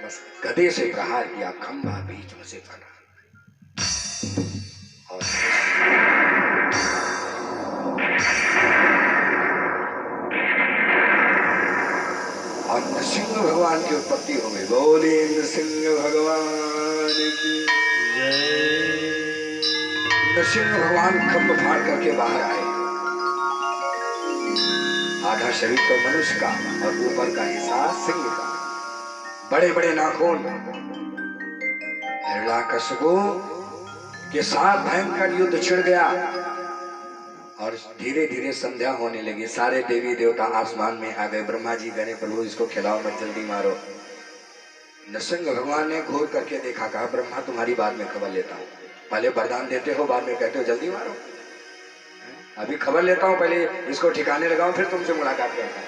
बस गदे से प्रहार किया, खंभा बीच में से फटा। और नृसिंह भगवान की उत्पत्ति हो गई। बोले नृसिंह भगवान की जय। नृसिंह भगवान खंभ फाड़ करके बाहर आए, आधा शरीर तो मनुष्य का और ऊपर का हिस्सा सिंह का, बड़े बड़े नाखून। हिरण्यकशिपु के साथ भयंकर युद्ध छिड़ गया और धीरे धीरे संध्या होने लगी। सारे देवी देवता आसमान में आ गए। ब्रह्मा जी कहने प्रभु इसको खिलाओ मत, जल्दी मारो। नृसिंह भगवान ने घूर करके देखा, कहा ब्रह्मा तुम्हारी बाद में खबर लेता हूँ, पहले वरदान देते हो बाद में कहते हो जल्दी मारो। अभी खबर लेता हूँ, पहले इसको ठिकाने लगाऊं फिर तुमसे मुलाकात करता हूँ।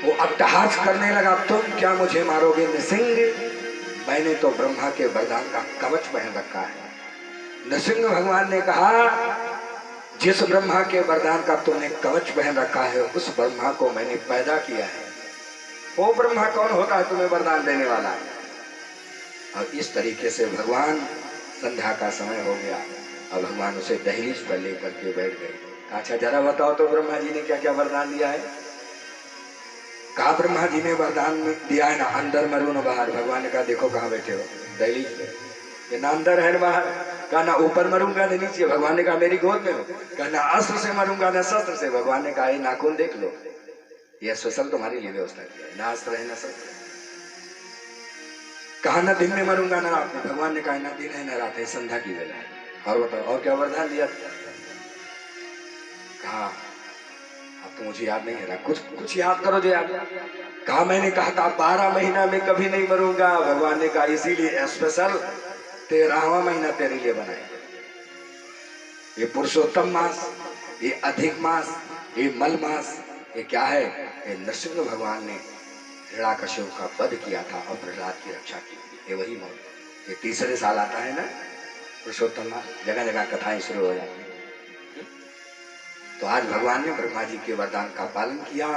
वो अट्टहास करने लगा, तुम क्या मुझे मारोगे नृसिंह? मैंने तो ब्रह्मा के वरदान का कवच पहन रखा है। नृसिंह भगवान ने कहा जिस ब्रह्मा के वरदान का तुमने कवच पहन रखा है उस ब्रह्मा को मैंने पैदा किया है। वो ब्रह्मा कौन होता है तुम्हें वरदान देने वाला? और इस तरीके से भगवान, संध्या का समय हो गया और भगवान उसे दहलीज पर लेकर के बैठ गए। अच्छा जरा बताओ तो ब्रह्मा जी ने क्या क्या वरदान दिया है? कहा ब्रह्मा जी ने वरदान दिया है ना अंदर मरू न बाहर। भगवान ने कहा देखो कहाँ बैठे हो, दहलीज पे। ये ना अंदर है न बाहर। कहा ना ऊपर मरूंगा न नीचे। भगवान ने कहा मेरी गोद में हो। कहा ना अस्त्र से मरूंगा न शस्त्र से। भगवान ने कहा नाखून देख लो, यह स्पेशल तुम्हारे लिए व्यवस्था किया है, ना अस्त्र है ना शस्त्र। कहा ना दिन में मरूंगा ना रात में। भगवान ने कहा ना दिन है ना रात है, संध्या की वेला है। और बताओ और क्या वरदान दिया? कहा अब तो मुझे याद नहीं है, कुछ याद करो जो याद। कहा मैंने कहा था 12 महीना में कभी नहीं मरूंगा। भगवान ने कहा इसीलिए स्पेशल 13वां महीना तेरे लिए बनाए। ये पुरुषोत्तम मास, ये अधिक मास, ये मल मास, ये क्या है? ये नृसिंह भगवान ने हिरण्यकशिपु का वध किया था और प्रहलाद की रक्षा की। ये वही मौत। ये तीसरे साल आता है ना पुरुषोत्तम मास, जगह जगह कथाएं शुरू हो जाती हैं। तो आज भगवान ने ब्रह्मा जी के वरदान का पालन किया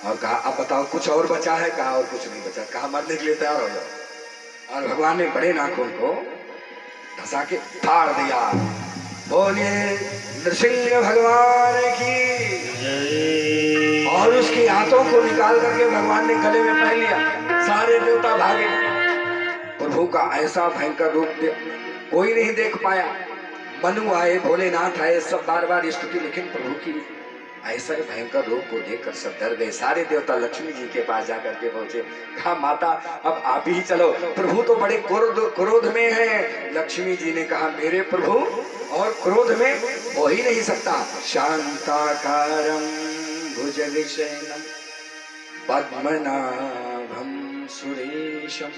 और कहा अब बताओ कुछ और बचा है? कहा और कुछ नहीं बचा। कहा मरने के लिए तैयार हो जाओ। और भगवान ने बड़े नाखून को धसा के फाड़ दिया। बोलिए नृसिंह भगवान की। और उसके हाथों को निकाल करके भगवान ने गले में पहन लिया। सारे देवता भागे। प्रभु का ऐसा भयंकर रूप कोई नहीं देख पाया। मनु आए, भोलेनाथ आए, सब बार बार स्तुति, लेकिन प्रभु की ऐसा भयंकर रूप को देखकर सब डर गए। सारे देवता लक्ष्मी जी के पास जाकर के पहुंचे। कहा माता अब आप ही चलो, प्रभु तो बड़े क्रोध में हैं। लक्ष्मी जी ने कहा मेरे प्रभु और क्रोध में हो ही नहीं सकता। शांताकारं भुजगशयनं पद्मनाभं सुरेशं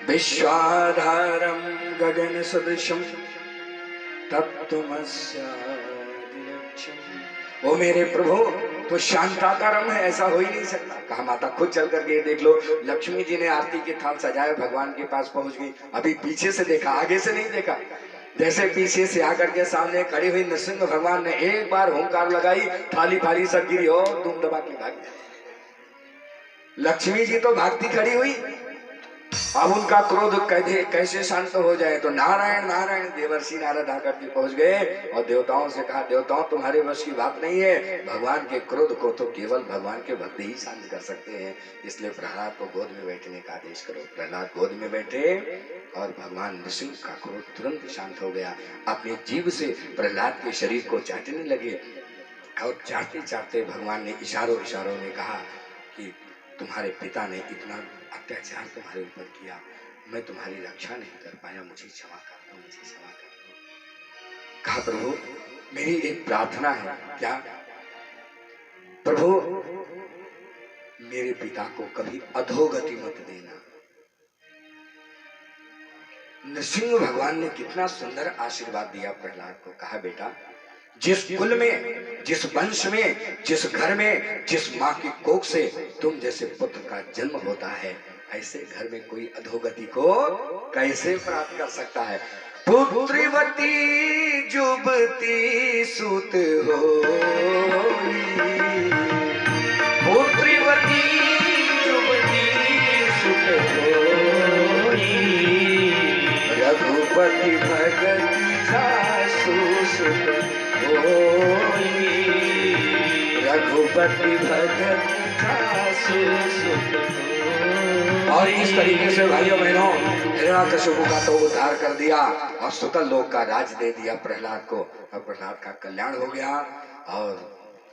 विश्वाधारं गगनसदृशं तत्त्वमस्यादिलक्ष्यम्। ओ मेरे प्रभु तो शांताकारम है, ऐसा हो ही नहीं सकता। कहा माता खुद चल करके देख लो। लक्ष्मी जी ने आरती के थाल सजाए, भगवान के पास पहुंच गई। अभी पीछे से देखा, आगे से नहीं देखा। जैसे पीछे से आकर के सामने खड़ी हुई नृसिंह भगवान ने एक बार हुंकार लगाई, थाली फाली सब गिरी और धूम दबा के भाग। लक्ष्मी जी तो भागती खड़ी हुई। अब उनका क्रोध कैसे शांत हो जाए? तो नारायण नारायण देवर्षि नारद आकर के पहुंच गए और देवताओं से कहा देवताओं तुम्हारे वश की बात नहीं है। भगवान के क्रोध को तो केवल भगवान के भक्त ही शांत कर सकते हैं। इसलिए प्रहलाद को गोद में बैठने का आदेश करो। प्रहलाद गोद में बैठे और भगवान नृसिंह का क्रोध तुरंत शांत हो गया। अपने जीभ से प्रहलाद के शरीर को चाटने लगे और चाटते चाटते भगवान ने इशारों में कहा कि तुम्हारे पिता ने इतना अत्याचार तुम्हारे ऊपर किया, मैं तुम्हारी रक्षा नहीं कर पाया, मुझे क्षमा कर दो, मुझे क्षमा कर दो। कहा प्रभु मेरी एक प्रार्थना है। क्या? प्रभु मेरे पिता को कभी अधोगति मत देना। नृसिंह भगवान ने कितना सुंदर आशीर्वाद दिया प्रहलाद को। कहा बेटा जिस कुल में, जिस वंश में, जिस घर में, जिस माँ की कोख से तुम जैसे पुत्र का जन्म होता है, ऐसे घर में कोई अधोगति को कैसे प्राप्त कर सकता है? पुत्रीवती जुबती सुत होई, पुत्रीवती जुबती सुत होई, रघुपति भगत जासु सुत होई, रघुपति भगत जासु सुत होई। और इस तरीके से भाइयों बहनों हिरण्यकशिपु का तो उद्धार कर दिया और सुतल लोक का राज दे दिया प्रहलाद को। और प्रहलाद का कल्याण हो गया और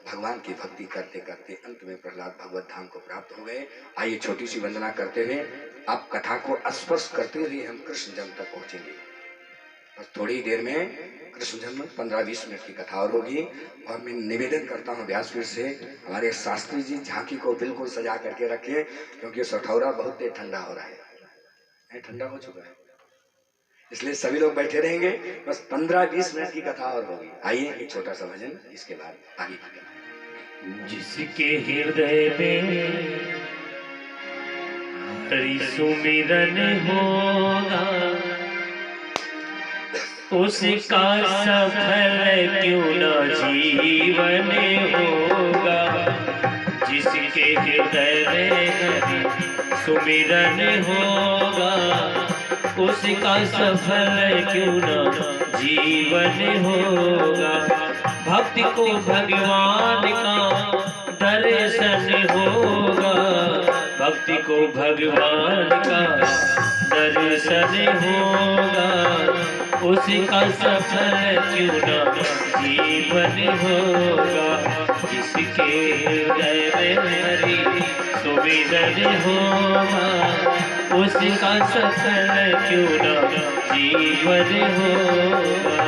भगवान की भक्ति करते करते अंत में प्रहलाद भगवत धाम को प्राप्त हो गए। आइए छोटी सी वंदना करते हुए आप कथा को स्पर्श करते हुए हम कृष्ण जन्म तक पहुंचेंगे। बस थोड़ी देर में कृष्ण जन्म 15-20 मिनट की कथा और होगी। और मैं निवेदन करता हूँ व्यासपीठ से हमारे शास्त्री जी झांकी को बिल्कुल सजा करके रखिए, क्योंकि सठौरा बहुत तेज ठंडा हो रहा है, ठंडा हो चुका है, इसलिए सभी लोग बैठे रहेंगे। बस 15-20 मिनट की कथा और होगी। आइए एक छोटा सा भजन, इसके बाद आगे की कथा। जिसके हृदय में हरि सुमिरन होगा, उसका सफल क्यों न जीवन होगा। जिसके हृदय में हरि सुमिरन होगा, उसका सफल क्यों न जीवन होगा। भक्ति को भगवान का दर्शन होगा, भक्ति को भगवान का दर्शन होगा, उसका सफल क्यों न जीवन होगा। जिसके हृदय में हरि सुमिरन होगा, उसका सफल क्यों न जीवन होगा।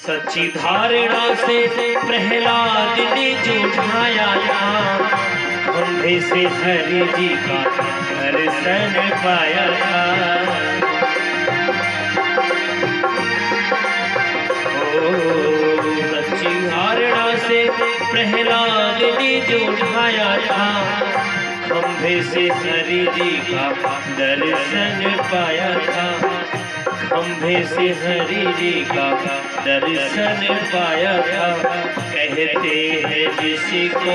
सच्ची धारणा से प्रहलाद ने जो उठाया था, खंभे से हरि जी का दर्शन पाया था। सच्ची धारणा से प्रहलाद ने जो उठाया था, खंभे से हरि जी का दर्शन पाया था। खंभे से हरि जी का दर्शन पाया था। कहते हैं जिसको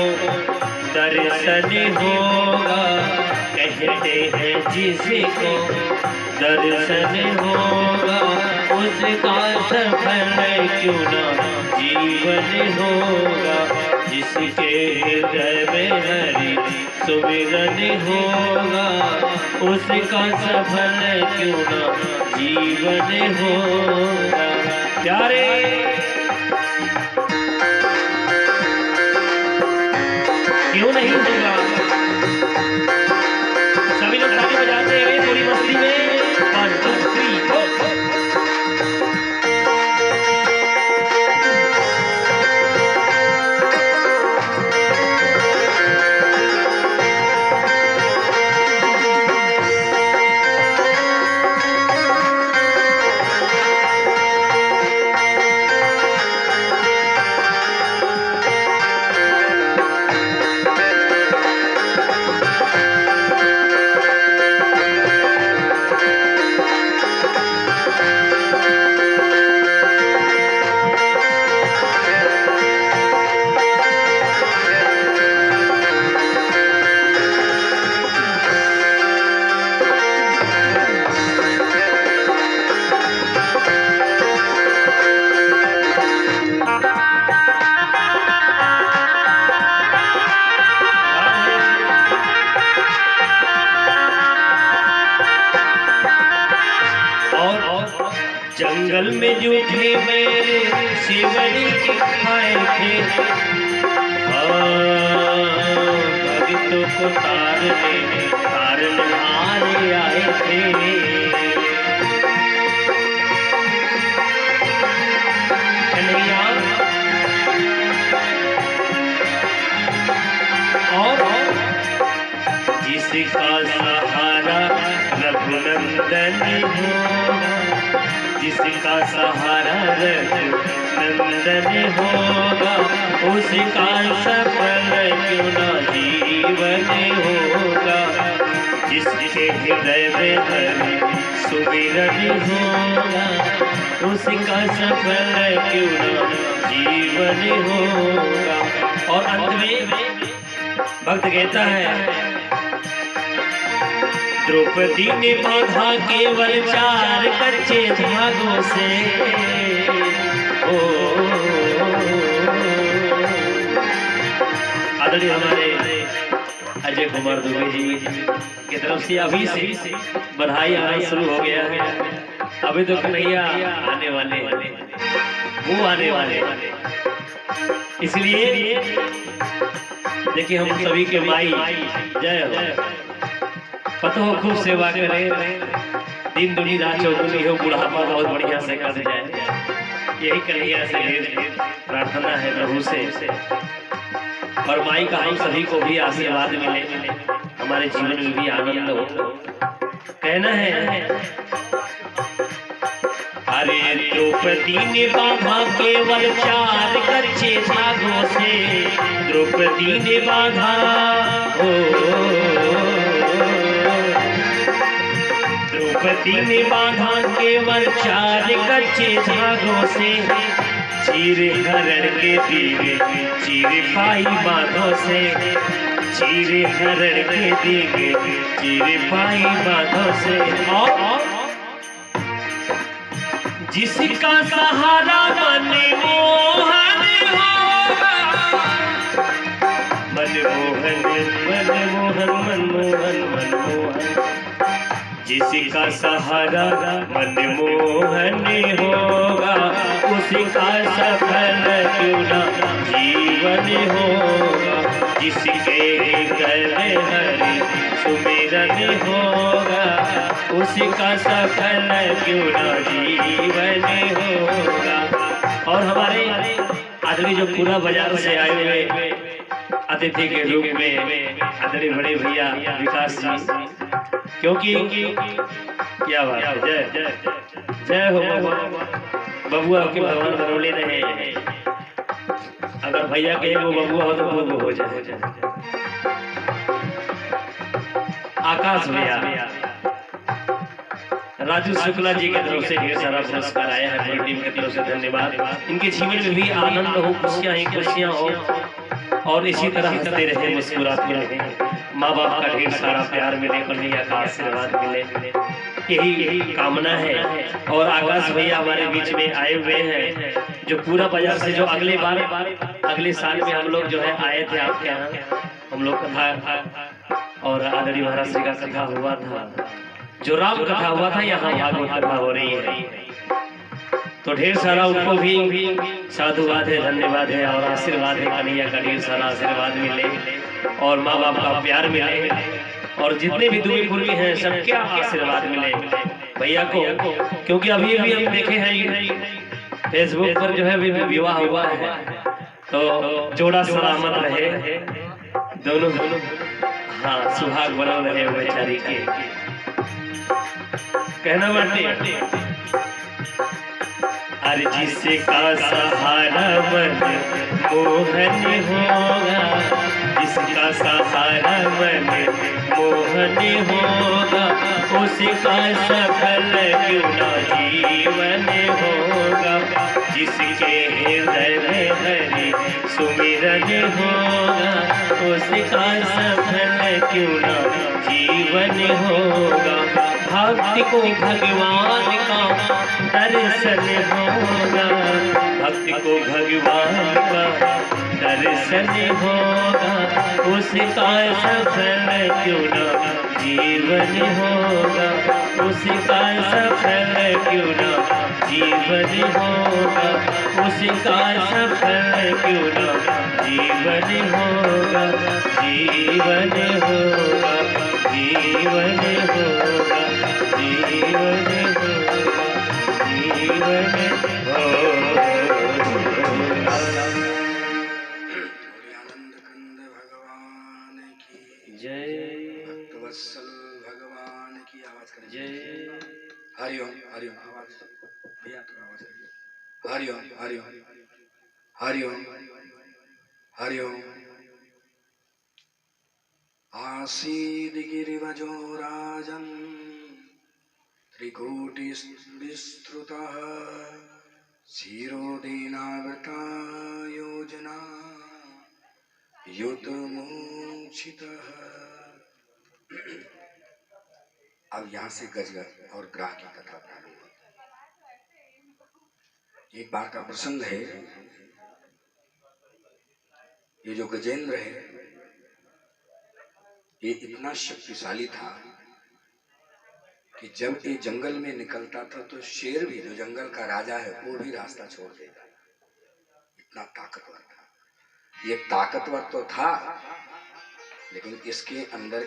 दर्शन होगा, कहते हैं जिसको दर्शन होगा, उसका सफल क्यों न जीवन होगा। जिसके हृदय में हरि सुमिरन होगा, उसका सफल क्यों न जीवन होगा। प्यारे क्यों नहीं होगा। सभी लोग ताली बजाते हुए पूरी मस्ती में 1 2 3 go। जंगल में जो थे मेरे शिवरी के खाए थे, भक्तों को तारने हारे आए थे। कन्हैया और जिसका सहारा रघुनंदन होगा, जिसका सहारा रघुनंदन होगा, उसका सफल क्यों ना जीवन होगा, जिसके हृदय में हरि सुमिरन होगा, उसका सफल क्यों ना जीवन होगा। और अंत में भक्त कहता है, द्रौपदी ने बांधा केवल 4 कच्चे धागों से, ओ आदरणीय हमारे अजय कुमार दुबे जी की तरफ से अभी से बधाई आना शुरू हो गया है। अभी तो कन्हैया आने वाले, वो आने वाले, इसलिए देखिए हम सभी के माई जय हो, पतो हो खूब सेवा करे, दिन दुनी रात चौगुनी हो, बुढ़ापा बहुत बढ़िया से कर जाए, यही कन्हैया से प्रार्थना है प्रभु से। और माई का हम सभी को भी आशीर्वाद मिले, हमारे जीवन में भी आनंद हो। कहना है, अरे द्रौपदी ने बांधा केवल 4 कच्चे धागों से, द्रौपदी ने बांधा द्रौपदी ने बांधा केवल 4 कच्चे धागों से, चीर हरण के दिए चीर पाई बांधों से, चीर हरण के दिए चीर पाई बांधों से। जिसका सहारा मन मोहन होगा, मनमोहन मनमोहन मनमोहन मनमोहन, जिसका सहारा मनमोहन होगा, उसका सफल क्यों ना जीवन होगा, जिसके हृदय में हरि सुमिरन होगा, उसका सफल क्यों ना जीवन होगा। और हमारे आदमी जो पूरा बाजार से आए हुए अतिथि के रूप में आदरणीय बड़े भैया विकास जी, क्योंकि क्या बात है, जय जय हो बबुआ के भगवान बनौले रहे। अगर भैया के वो बबुआ हो तो वो हो जाए। आकाश भैया, राजू शुक्ला जी की तरफ से ढेर सारा पुरस्कार आया है, पूरी टीम की तरफ से धन्यवाद। इनके जीवन में भी आनंद हो, खुशियां ही खुशियां हो, और इसी तरह हंसते रहे, मुस्कुराते रहे, माँ बाप का ढेर सारा प्यार मिले, कन्हैया का आशीर्वाद मिले, यही कामना है। और आकाश भैया हमारे बीच में आए हुए हैं, जो पूरा बाजार से, जो अगले साल में हम लोग जो है आए थे आपके यहाँ, हम लोग कथा और आदरणीय महाराज श्री का कथा हुआ था, जो राम कथा हुआ था, यहाँ भागवत कथा हो रही है। तो ढेर सारा उनको भी साधुवाद है, धन्यवाद है और आशीर्वाद है, कन्हैया का ढेर सारा आशीर्वाद मिले और माँ बाप का प्यार मिले, और जितने भी दुबे पूर्वी हैं सबके आशीर्वाद मिले भैया को। क्योंकि अभी हम देखे हैं फेसबुक पर जो है विवाह हुआ है, तो जोड़ा सलामत रहे दोनों, हाँ सुहाग बना रहे बेचारी के। कहना बाटे, अरे जिसका सहारा मन मोहन होगा, जिसका सहारा मन मोहन होगा, उसका सफल क्यों ना जीवन होगा, जिसके हृदय में हरि सुमिरन होगा, उसका सफल क्यों ना जीवन होगा। भक्ति को भगवान का दर्शन होगा, भक्ति को भगवान का दर्शन होगा, उसका सफल क्यों ना जीवन होगा, उसका सफल क्यों ना जीवन होगा, उसका सफल क्यों ना जीवन होगा, जीवन होगा, जीवन होगा, जीवन होगा, जीवन होगा। आनंद कंद भगवान की जय, भक्तवत्सल भगवान की आवाज करें जय। हरिओम हरिओम, आवाज भैया तो आवाज करिए, हरिओम हरिओम हरिओम हरिओम आसीद गिरिवजो राजन् त्रिकोटि विस्तृतः शिरोदेनावृता योजना युतमोक्षितः। अब यहाँ से गजगर और ग्राह की कथा प्रारंभ होती है। एक बार का प्रसंग है, ये जो गजेंद्र है ये इतना शक्तिशाली था कि जब ये जंगल में निकलता था तो शेर भी, जो जंगल का राजा है, वो भी रास्ता छोड़ देता, इतना ताकतवर था। ये ताकतवर तो था, लेकिन इसके अंदर